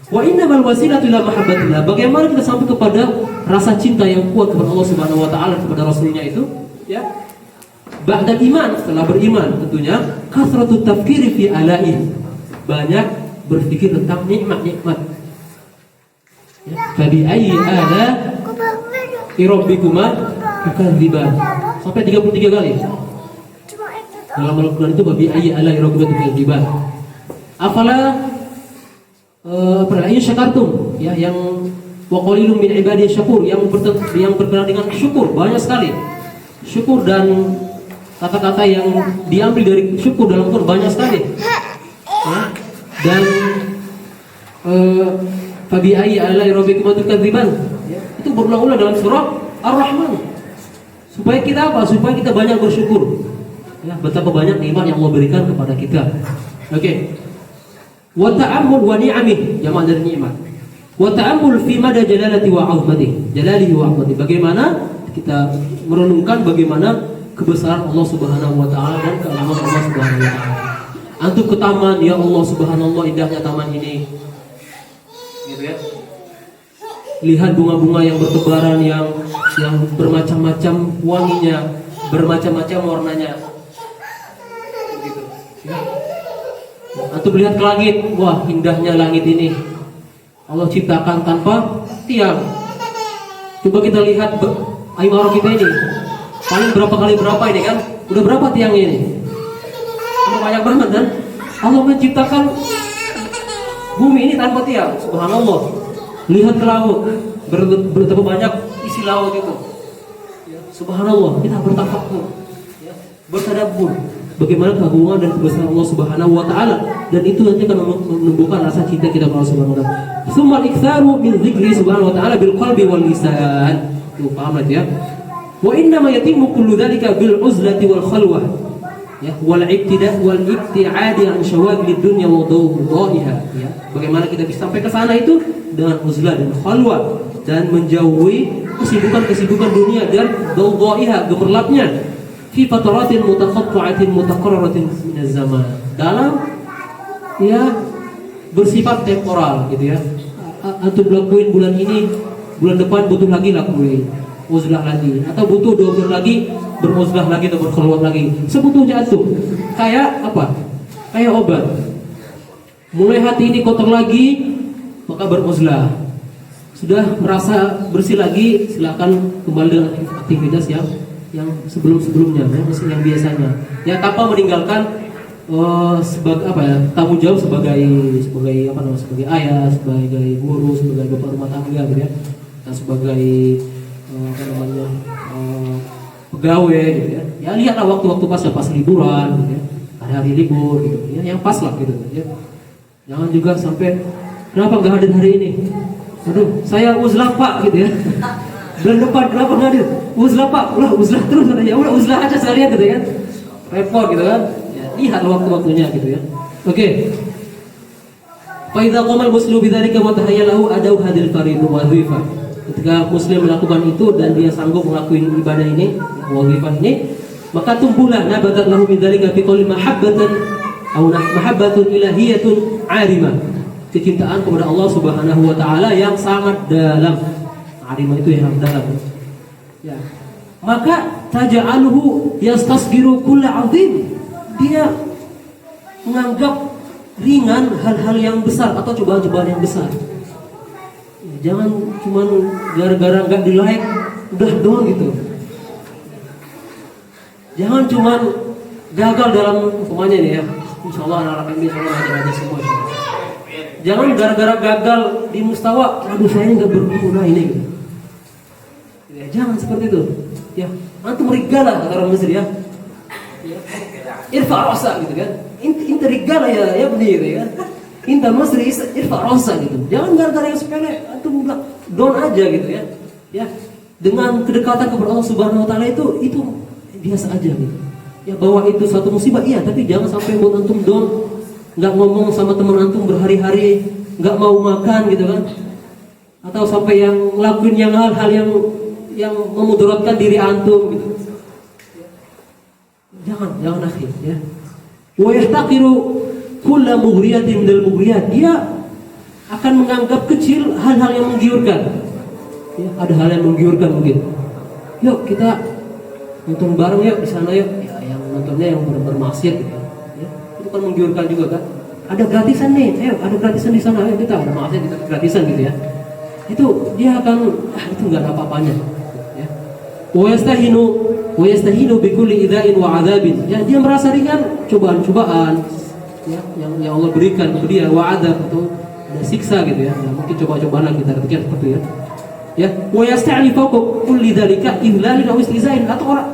Wa innamal wasilatu ila mahabbatillah. Bagaimana kita sampai kepada rasa cinta yang kuat kepada Allah Subhanahu wa taala, kepada Rasulnya itu, ya. Ba'da iman, setelah beriman tentunya kasratut tafkiri fi alaih. Banyak berpikir tentang nikmat-nikmat. Fa bi ayyi ala rabbikuma tukadziban. Sampai 33 kali. Dalam Al-Qur'an itu babi ayyi ala rabbikuma tukadziban. Afala syakartum, ya, yang wa qalilun min ibadi syakur, yang berkenaan dengan syukur banyak sekali. Syukur dan kata-kata yang diambil dari syukur dalam Al-Qur'an banyak sekali. Ya. Dan fabi ayyi ala'i rabbikum tukadziban, ya, itu berulang-ulang dalam surah Ar-Rahman. Supaya kita apa? Supaya kita banyak bersyukur. Ya, betapa banyak nikmat yang Allah berikan kepada kita. Oke. Wa ta'ammul wa ni'amih, jamak dari nikmat. Wa ta'ammul fi mada jalalati wa 'azmati, jalalihi wa 'azmati. Bagaimana kita merenungkan bagaimana kebesaran Allah Subhanahu wa taala dan keagungan Allah Subhanahu wa taala. Antum ke taman, ya Allah subhanallah indahnya taman ini, gitu ya. Lihat bunga-bunga yang bertebaran, yang bermacam-macam wanginya, bermacam-macam warnanya. Antum lihat ke langit, wah indahnya langit ini. Allah ciptakan tanpa tiang. Coba kita lihat Aimarah kita ini. Paling berapa kali berapa ini kan? Udah berapa tiangnya ini? Udah banyak banget kan? Allah menciptakan bumi ini tanpa tiang. Subhanallah. Lihat ke laut, berapa banyak isi laut itu. Ya, subhanallah, kita bertafakkur, ya, bertadabbur bagaimana keagungan dan kebesaran Allah Subhanahu wa taala, dan itu nanti akan menumbuhkan rasa cinta kita kepada Allah Subhanahu wa taala. Tsumma iktsaru min dzikri subhanahu wa taala bil qalbi wal lisan. Tuh paham ya? Wa inna ma yatimmu kullu dzalika bil uzlati wal khalwah. Ya, wal ibtida' wal ibti'adi an syawagil dunya wa dawaiha. Ya, bagaimana kita bisa sampai ke sana itu dengan uzlah dan khalwah dan menjauhi kesibukan-kesibukan dunia dan dawaiha, gemerlapnya fi fataratin mutaqatta'atin mutaqarraratin min zaman, dalam ya bersifat temporal gitu ya. Antum lakuin bulan ini, bulan depan butuh lagi lakuin uzlah lagi, atau butuh 2 bulan lagi beruzlah lagi atau berkhulwat lagi, sebetulnya itu kayak apa? Kayak obat. Mulai hati ini kotor lagi, maka beruzlah. Sudah merasa bersih lagi, silakan kembali dengan aktivitas yang sebelumnya, yang biasanya. Ya, tanpa meninggalkan sebagai apa ya, tanggung jawab sebagai apa namanya, sebagai ayah, sebagai guru, sebagai bapak rumah tangga gitu ya, dan sebagai apa namanya pegawai gitu ya. Ya lihatlah waktu-waktu pas liburan gitu ya, hari-hari libur gitu ya, yang pas lah gitu ya. Jangan juga sampai kenapa nggak hadir hari ini? Aduh, saya uzlah Pak gitu ya. Bulan depan kenapa nggak hadir? Uzlah Pak, ulah uzlah terus katanya. Udah uzlah aja sekalian gitu kan. Repot gitu kan. Ya, lihatlah waktu-waktunya gitu ya. Oke. Fa idza qama al-muslimu bidzalika wa tahayyalahu adaw hadil fariid wa dhifah. Ketika muslim melakukan itu dan dia sanggup melakukan ibadah ini, wazifah ini, maka tumbuhlah nabatat lahu min dzalika fi qalbi mahabbatan aw mahabbatun ilahiyatun 'arimah. Kecintaan kepada Allah Subhanahu wa taala yang sangat dalam. 'Arimah itu yang dalam. Ya. Maka taj'aluhu yastasghiru kull 'azim. Dia menganggap ringan hal-hal yang besar atau cobaan-cobaan yang besar. Jangan cuma gara-gara nggak di like udah doang gitu. Jangan cuma gagal dalam semuanya nih ya. Insyaallah anak-anak ini insyaallah aja semua. Jangan gara-gara gagal di mustawa, aduh saya nggak berguna ini gitu. Ya, jangan seperti itu. Ya, antum rigala kata orang Mesir ya. Irfa rasa gitu kan. Inta rigala ya benar ya kan. Inta Masri irfa rasa gitu. Jangan gara-gara yang sepele antum bilang down aja gitu ya. Ya, dengan kedekatan kepada Allah Subhanahu wa taala itu biasa aja gitu. Ya, bahwa itu suatu musibah iya, tapi jangan sampai buat antum down, enggak ngomong sama teman antum berhari-hari, enggak mau makan gitu kan. Atau sampai yang ngelakuin yang hal-hal yang memudaratkan diri antum gitu. Jangan akhir ya. Wa yahtaqiru kulla mughriyatin minal mughriyat. Dia akan menganggap kecil hal-hal yang menggiurkan. Ya, ada hal yang menggiurkan mungkin. Yuk kita nonton bareng yuk di sana yuk. Ya, yang nontonnya yang bermaksiat gitu. Ya, itu kan menggiurkan juga kan. Ada gratisan nih, ayo ada gratisan di sana, ayo kita ada maksiat kita gratisan gitu ya. Itu dia akan itu enggak ada apa-apanya. Ya. Wa yastahinu bi kulli idza'in wa 'adzabin. Ya, dia merasa ringan cobaan-cobaan ya, yang Allah berikan kepada dia, wa'adab atau ada siksa gitu ya. Ya mungkin coba-cobaan lagi kita artikan seperti itu ya. Ya, wa yasta'li fawqa kulli dzalika idlalin aw istihza'in, atau orang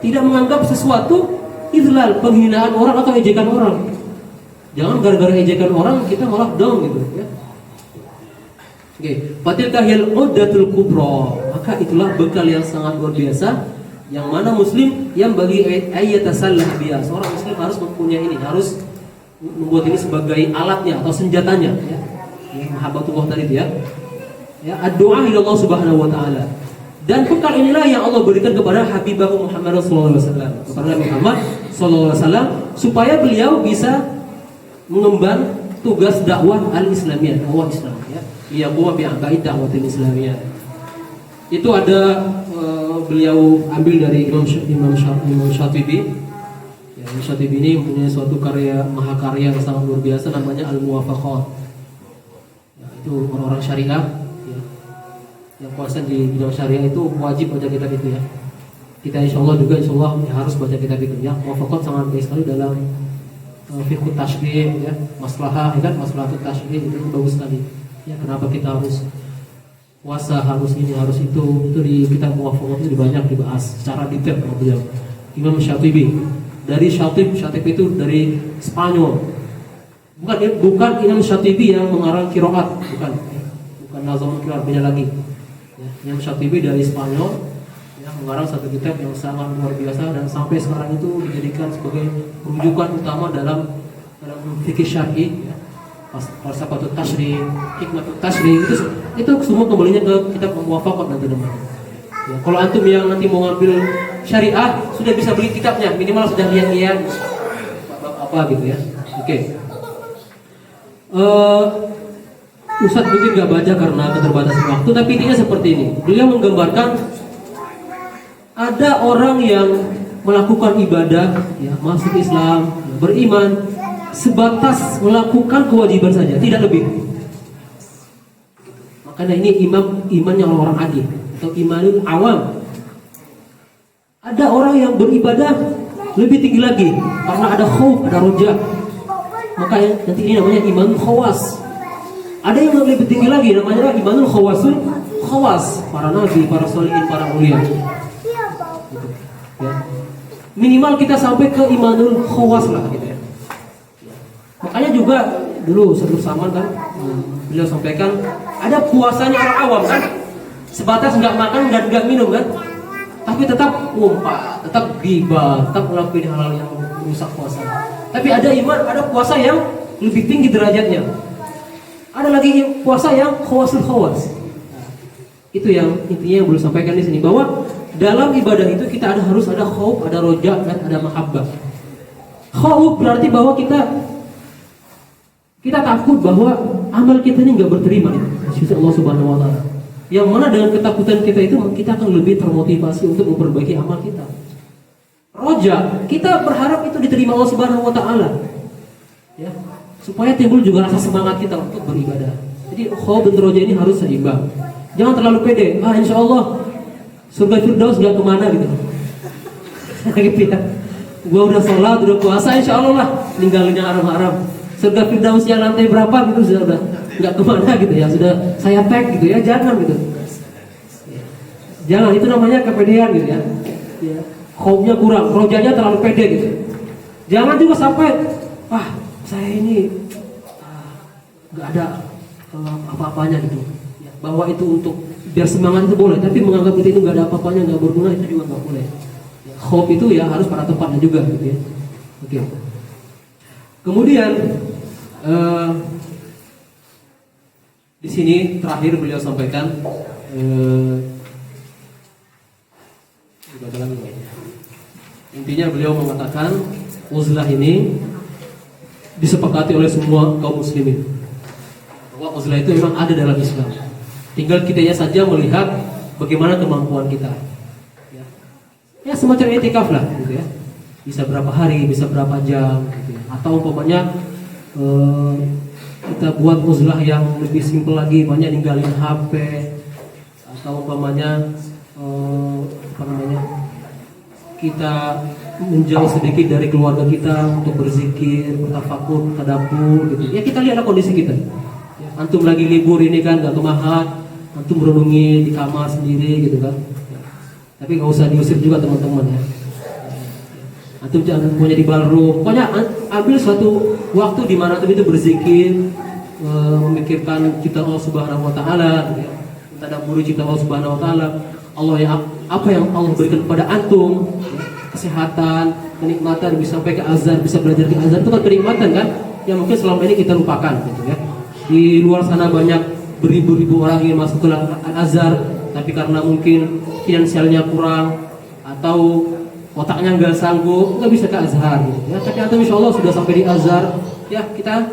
tidak menganggap sesuatu idlal, penghinaan orang atau ejekan orang. Jangan gara-gara ejekan orang kita malah down gitu ya. Oke, fatilka hil uddatul kubra. Maka itulah bekal yang sangat luar biasa yang mana muslim yang bagi ayatasallah biha. Seorang muslim harus mempunyai ini, harus membuat ini sebagai alatnya atau senjatanya ya. Ya, mahabbatullah tadi itu ya. Ya, ad-du'a ila Allah Subhanahu wa taala. Dan bekal inilah yang Allah berikan kepada Habibahu Muhammad sallallahu alaihi wasallam, kepada Nabi Muhammad sallallahu alaihi wasallam, supaya beliau bisa mengemban tugas dakwah al-islamiyah, dakwah Islam ya. Liyaquma bi abai da'watil islamiyah. Itu ada beliau ambil dari Imam Syatibi Ya, Imam Syatibi ini mempunyai suatu karya mahakarya yang sangat luar biasa namanya Al-Muwafaqat. Ya, itu orang-orang syariah ya, yang kuasa di bidang syariah itu wajib baca kitab itu ya. Kita insya Allah ya, harus baca kitab itu ya. Muwafaqat sangat baik sekali dalam fiqh tasyrih ya, maslahah ya kan, maslahatut tasyrih itu bagus sekali. Ya, kenapa kita harus puasa, harus ini, harus itu di kitab Muwafaqat itu banyak dibahas secara detail sama beliau. Imam Syatibi dari Syatib itu dari Spanyol. Bukan Imam Syatibi yang mengarang qiraat, bukan nazam qiraat, beda lagi. Ya, Imam Syatibi dari Spanyol yang mengarang satu kitab yang sangat luar biasa dan sampai sekarang itu dijadikan sebagai rujukan utama dalam fikih syar'i ya. Falsafatut tasyrih, hikmatut tasyrih itu semua kembalinya ke kitab Muwafaqat nanti namanya. Ya, kalau antum yang nanti mau ngambil syariah sudah bisa beli kitabnya, minimal sudah lihat-lihat apa gitu ya. Oke. Ustadz mungkin nggak baca karena keterbatasan waktu, tapi intinya seperti ini. Beliau menggambarkan ada orang yang melakukan ibadah, ya, masuk Islam, ya, beriman, sebatas melakukan kewajiban saja, tidak lebih. Makanya ini imannya orang adil atau imanul awam. Ada orang yang beribadah lebih tinggi lagi karena ada khauf, ada roja. Maka nanti ini namanya imanul khawas. Ada yang lebih tinggi lagi namanya imanul khawasul khawas, para nabi, para sholihin, para mulia. Ya. Minimal kita sampai ke imanul khawas lah gitu ya. Makanya juga dulu sebelum zaman kan beliau sampaikan ada puasanya orang awam kan, sebatas nggak makan dan nggak minum kan, tapi tetap ngumpah, tetap ghibah, tetap melakukan hal-hal yang merusak puasa. Tapi ada puasa yang lebih tinggi derajatnya. Ada lagi puasa yang khawasul khawas. Itu yang intinya yang belum sampaikan di sini, bahwa dalam ibadah itu kita harus ada khauf, ada roja, dan ada mahabbah. Khauf berarti bahwa kita takut bahwa amal kita ini nggak berterima di sisi Allah Subhanahu Wa Taala. Yang mana dengan ketakutan kita itu kita akan lebih termotivasi untuk memperbaiki amal kita. Roja, kita berharap itu diterima Allah Subhanahu Wa Taala, ya, supaya timbul juga rasa semangat kita untuk beribadah. Jadi khauf dan roja ini harus seimbang. Jangan terlalu pede. Insya Allah surga Firdaus nggak kemana gitu. Gitu ya. Gua udah sholat, udah puasa, insya Allah lah ninggalin yang haram-haram. Surga Firdaus yang lantai berapa gitu sudah nggak kemana gitu ya, sudah saya tag gitu ya, jangan gitu. Jangan, itu namanya kepedean gitu ya. Khaufnya kurang, rojanya terlalu pede gitu. Jangan juga sampai saya ini nggak ada apa-apanya gitu. Bahwa itu untuk biar semangat itu boleh, tapi menganggap itu nggak ada apa-apanya, nggak berguna, itu juga nggak boleh. Khauf itu ya harus pada tempatnya juga gitu ya. Oke. Kemudian di sini terakhir beliau sampaikan intinya beliau mengatakan uzlah ini disepakati oleh semua kaum muslimin, bahwa uzlah itu memang ada dalam Islam. Tinggal kitanya saja melihat bagaimana kemampuan kita. Ya semacam i'tikaf lah gitu ya. Bisa berapa hari, bisa berapa jam gitu ya. Atau umpamanya kita buat uzlah yang lebih simpel lagi, banyak ninggalin HP, atau umpamanya kita menjauh sedikit dari keluarga kita untuk berzikir, bertafakur, tadabbur gitu. Ya kita lihatlah kondisi kita. Antum lagi libur ini kan gak kemahat, antum merenungi di kamar sendiri gitu kan. Tapi nggak usah diusir juga teman-teman ya. Antum jangan punya di ballroom. Pokoknya ambil suatu waktu di mana antum itu berzikir, memikirkan cipta Allah Subhanahu Wa Taala, tadabburi cipta Allah Subhanahu Wa Taala. Allah yang apa yang Allah berikan kepada antum, kesehatan, kenikmatan, bisa sampai ke azhar, bisa belajar di azhar, itu kan kenikmatan kan, yang mungkin selama ini kita lupakan gitu ya. Di luar sana banyak beribu-ribu orang yang masuk ke Al-Azhar, tapi karena mungkin finansialnya kurang atau otaknya nggak sanggup, nggak bisa ke Azhar gitu ya. Tapi antum insya Allah sudah sampai di Azhar, ya kita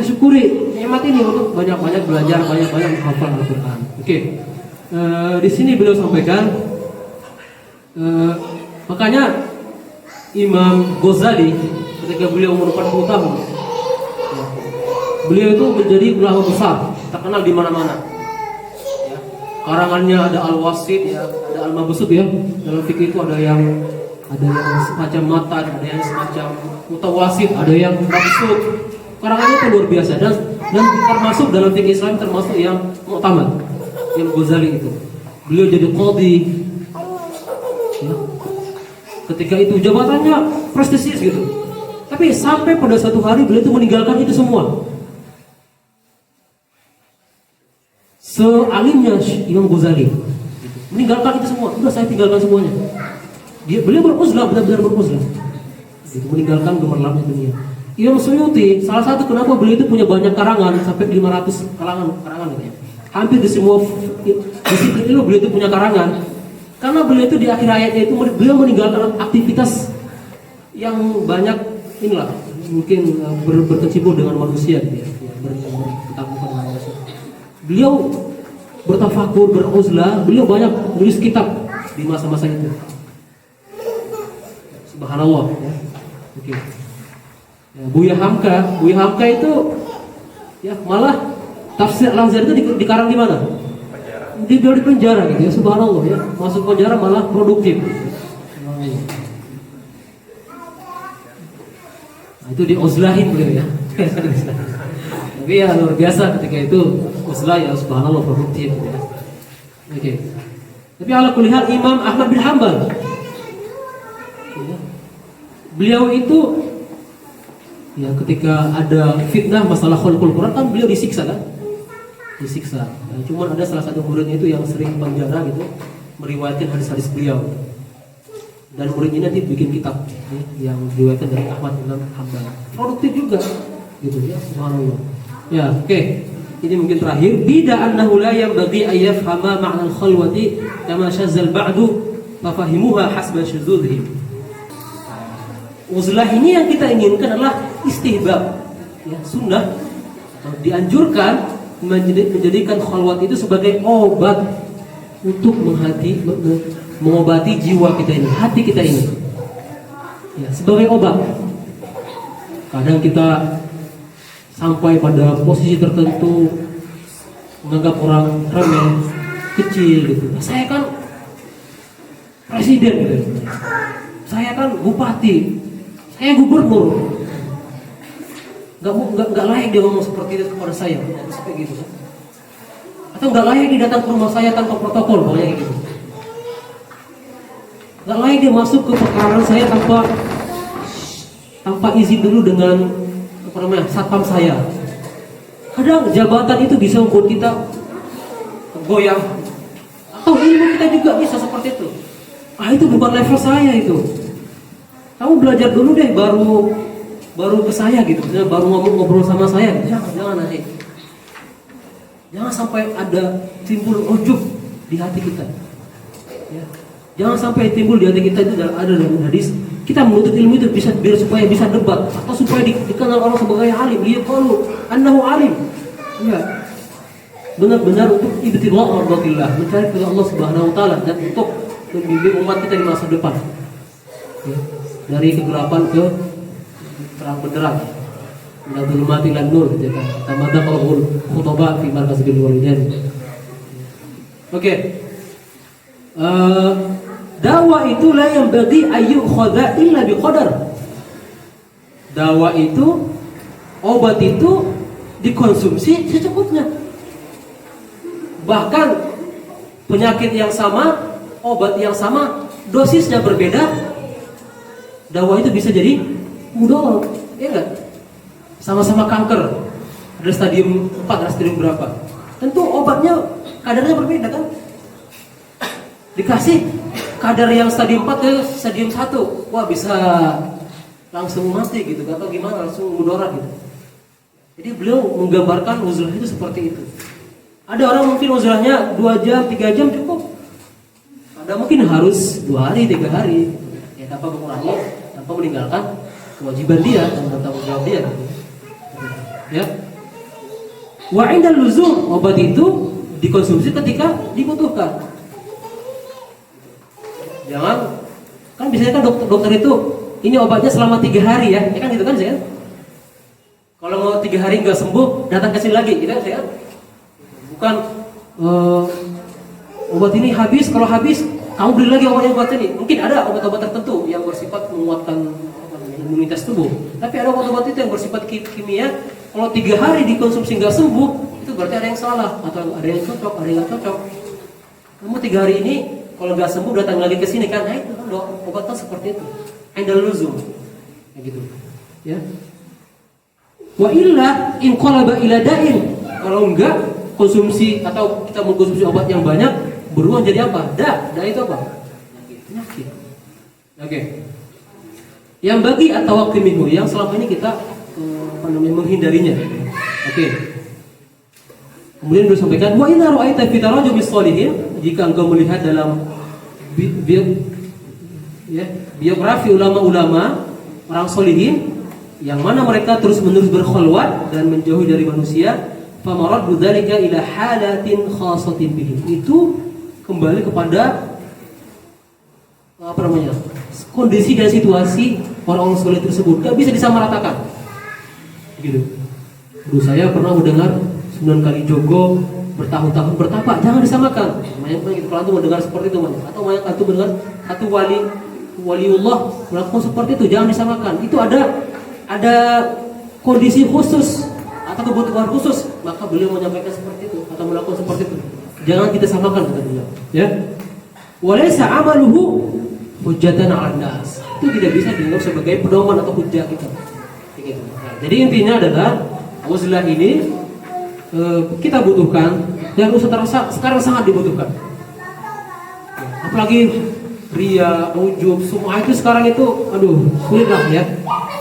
syukuri nikmat ini untuk banyak-banyak belajar, banyak-banyak menghafal Al-Quran. Oke. Di sini beliau sampaikan, makanya Imam Ghazali ketika beliau umur 40 tahun. Beliau itu menjadi ulama besar, terkenal di mana-mana. Ya. Karangannya ada Al-Wasit, ya, ada Al-Mabsut ya. Dalam fikih itu ada yang semacam matan, ada yang semacam mutawasit, ada yang mabsut. Karangannya itu luar biasa dan termasuk dalam fikih Islam termasuk yang mu'tamad. Yang Ghazali itu. Beliau jadi qadhi. Ya. Ketika itu jabatannya prestisius gitu. Tapi sampai pada satu hari beliau itu meninggalkan itu semua. Sealimnya Imam Ghazali meninggalkan itu semua. Udah, saya tinggalkan semuanya. Beliau beruzlah, benar-benar beruzlah. Gitu, meninggalkan gemerlapnya dunia. Imam Suyuti, salah satu kenapa beliau itu punya banyak karangan sampai 500 karangan gitu ya. Hampir di semua disiplin ilmu beliau itu punya karangan. Karena beliau itu di akhir ayatnya itu beliau meninggalkan aktivitas yang banyak inilah mungkin berkecimpung dengan manusia gitu ya, bertabukan dengan manusia. Beliau bertafakur, beruzlah, beliau banyak menulis kitab di masa-masa itu. Subhanallah ya. Oke. Ya, Buya Hamka itu ya malah tafsir Al-Azhar itu dikarang di mana? Di penjara gitu ya, subhanallah ya. Masuk penjara malah produktif. Nah, itu diuzlahin beliau ya. Tapi ya luar biasa ketika itu uzlah ya, subhanallah produktif ya. Oke. Tapi ala kulli hal Imam Ahmad bin Hanbal ya, beliau itu ya ketika ada fitnah masalah khalqul Quran kan beliau disiksa kan? Disiksa. Nah, cuman ada salah satu muridnya itu yang sering penjara gitu, meriwayatkan hadis-hadis beliau. Dan murid ini nanti bikin kitab ya, yang diriwayatkan dari Ahmad bin Hanbal. Produktif juga gitu ya, subhanallah. Ya, oke. Ini mungkin terakhir, bida annahu la yanbaghi an yafhama ma'na al-khalwati kama shazzal ba'du fafahimuha hasba syuzuzihim. Uzlah ini yang kita inginkan adalah istihbab, ya, sunnah, dianjurkan menjadikan khalwat itu sebagai obat untuk mengobati jiwa kita ini, hati kita ini, ya, sebagai obat. Kadang kita sampai pada posisi tertentu menganggap orang remeh, kecil gitu. Saya kan presiden gitu, saya kan bupati, saya gubernur. Nggak layak dia ngomong seperti itu kepada saya, seperti gitu. Atau nggak layak dia datang ke rumah saya tanpa protokol, pokoknya gitu. Nggak layak dia masuk ke pekarangan saya tanpa izin dulu dengan apa namanya, satpam saya. Kadang jabatan itu bisa membuat kita goyang. Atau ilmu kita juga bisa seperti itu. Itu bukan level saya itu. Kamu belajar dulu deh, baru ke saya gitu, baru ngobrol sama saya. Jangan nanti. Jangan sampai ada timbul ujub di hati kita. Ya. Jangan sampai timbul di hati kita itu ada dalam hadis. Kita menuntut ilmu itu biar supaya bisa debat atau supaya dikenal orang sebagai alim. Dia qalu annahu alim. Ya. Benar-benar untuk ibtigha mardatillah, mencari ridha Allah Subhanahu wa taala dan untuk membimbing umat kita di masa depan. Ya. Dari kegelapan ke terang benderang, min adh-dhulumati ilan nur, gitu kan. Tamadaqul khutbah fi markaz bil walidain. Oke. Dawa itu la yang bagi ayu khadha illa biqadar. Dawa itu, obat itu dikonsumsi secukupnya. Bahkan penyakit yang sama, obat yang sama, dosisnya berbeda. Dawa itu bisa jadi mudarat, ya enggak? Sama-sama kanker, ada stadium 4, ada stadium berapa? Tentu obatnya kadarnya berbeda kan? Dikasih kadar yang stadium 4 ke stadium 1, wah bisa langsung mati gitu, atau gimana, langsung mudarat gitu. Jadi beliau menggambarkan uzlah itu seperti itu. Ada orang mungkin uzlahnya 2 jam, 3 jam cukup. Ada mungkin harus 2 hari, 3 hari, ya tanpa mengurangi, tanpa meninggalkan kewajiban dia dan tanggung jawab dia. Ya. Wa indal luzum, obat itu dikonsumsi ketika dibutuhkan. Jangan, kan biasanya kan dokter itu ini obatnya selama 3 hari ya kan gitu kan saya. Kalau mau 3 hari nggak sembuh, datang ke sini lagi, gitu ya. Bukan obat ini habis, kalau habis kamu beli lagi obat ini. Mungkin ada obat-obat tertentu yang bersifat menguatkan imunitas tubuh. Tapi ada obat-obat itu yang bersifat kimia. Kalau 3 hari dikonsumsi nggak sembuh, itu berarti ada yang salah atau ada yang cocok, ada yang nggak cocok. Kamu 3 hari ini kalau nggak sembuh datang lagi ke sini kan? Nah itu kan obatnya seperti itu. Endal luzum, kayak gitu. Ya. Wa illa in qalaba ila da'in. Kalau enggak konsumsi atau kita mengkonsumsi obat yang banyak berubah jadi apa? Da itu apa? Penyakit. Oke. Yang bagi atau wakimihu yang selama ini kita menghindarinya. Oke. Kemudian beliau sampaikan wa inna ra'aita fi tarajumi sholihin, jika engkau melihat dalam biografi ulama-ulama orang solihin yang mana mereka terus-menerus berkholwat dan menjauhi dari manusia, famarad dzalika ila halatin khassatin bihim. Itu kembali kepada kondisi dan situasi orang-orang soleh tersebut, gak bisa disamaratakan. Gitu. Dulu saya pernah mendengar Sunan Kalijogo bertahun-tahun bertapa, jangan disamakan. Kalau antum mendengar seperti itu, atau antum mendengar satu waliullah melakukan seperti itu, jangan disamakan. Itu ada kondisi khusus atau kebutuhan khusus, maka beliau menyampaikan seperti itu atau melakukan seperti itu. Jangan kita samakan kata beliau. Ya. Walaysa amaluhu hujjatan 'alan nas. Itu tidak bisa dianggap sebagai pedoman atau hujjah kita. Begitu. Nah, jadi intinya adalah uzlah ini kita butuhkan dan sekarang sangat dibutuhkan. Apalagi ria, ujub, semua itu sekarang itu sulit lah ya.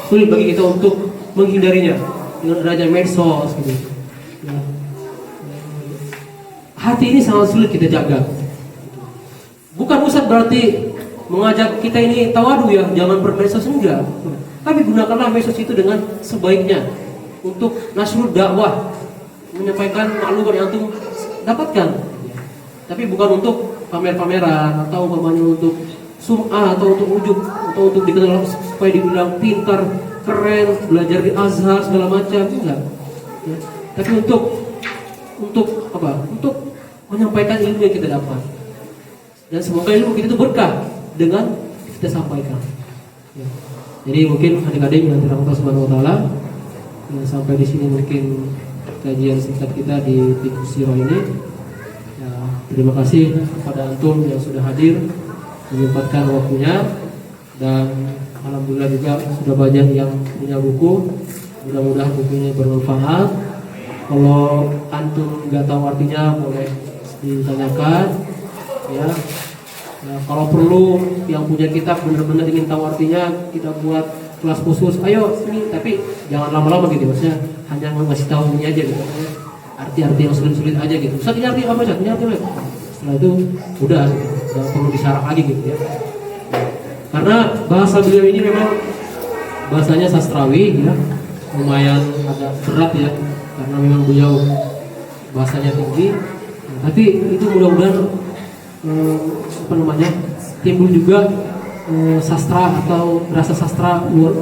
Sulit bagi kita untuk menghindarinya dengan adanya medsos gitu. Ya. Hati ini sangat sulit kita jaga. Bukan Ustaz berarti mengajak kita ini tawadu ya, jangan bermedsos, enggak. Tapi gunakanlah medsos itu dengan sebaiknya untuk nasrul dakwah, menyampaikan maklumat yang antum dapatkan. Tapi bukan untuk pamer-pameran atau umpamanya untuk sum'ah atau untuk ujub atau untuk dikenal supaya dibilang pintar, keren, belajar di Azhar segala macam, enggak. Ya. Tapi untuk apa? Untuk menyampaikan ilmu yang kita dapat. Dan semoga ilmu kita itu berkah dengan kita sampaikan. Ya. Jadi mungkin adik-adik yang dirahmati Allah Subhanahu wa taala, sampai di sini mungkin kajian singkat kita di Fiqh Sirah ini. Ya, terima kasih kepada antum yang sudah hadir menyempatkan waktunya, dan alhamdulillah juga sudah banyak yang punya buku. Mudah-mudahan bukunya bermanfaat. Kalau antum nggak tahu artinya boleh ditanyakan ya. Nah, kalau perlu yang punya kitab benar-benar ingin tahu artinya, kita buat kelas khusus. Ayo sini, tapi jangan lama-lama gitu, maksudnya hanya ngasih tahu ini aja gitu. Arti-arti yang sulit-sulit aja gitu. Ustaz ini arti apa Ustaz? Ini arti apa? Setelah itu udah gitu. Nggak perlu disarang lagi gitu ya. Karena bahasa beliau ini memang bahasanya sastrawi ya. Lumayan agak berat ya, karena memang beliau bahasanya tinggi. Tapi itu mudah-mudahan timbul juga sastra atau rasa sastra luar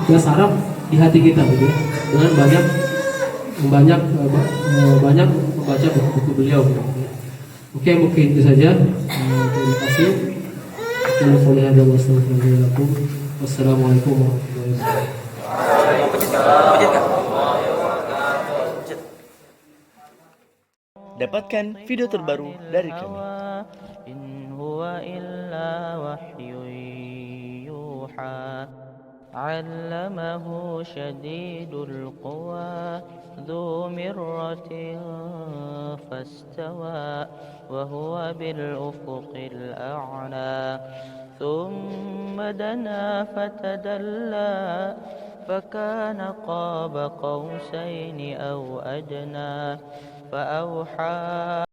bahasa Arab di hati kita gitu ya. Dengan banyak membaca buku-buku beliau gitu. Oke, mungkin itu saja. Terima kasih. Wassalamualaikum warahmatullahi wabarakatuh. Dapatkan video terbaru dari kami. In huwa illa wahyu yuha. 'Allamahu shadidul quwa. ذو مرة فاستوى وهو بالأفق الأعلى ثم دنا فتدلى فكان قاب قوسين أو أدنى فأوحى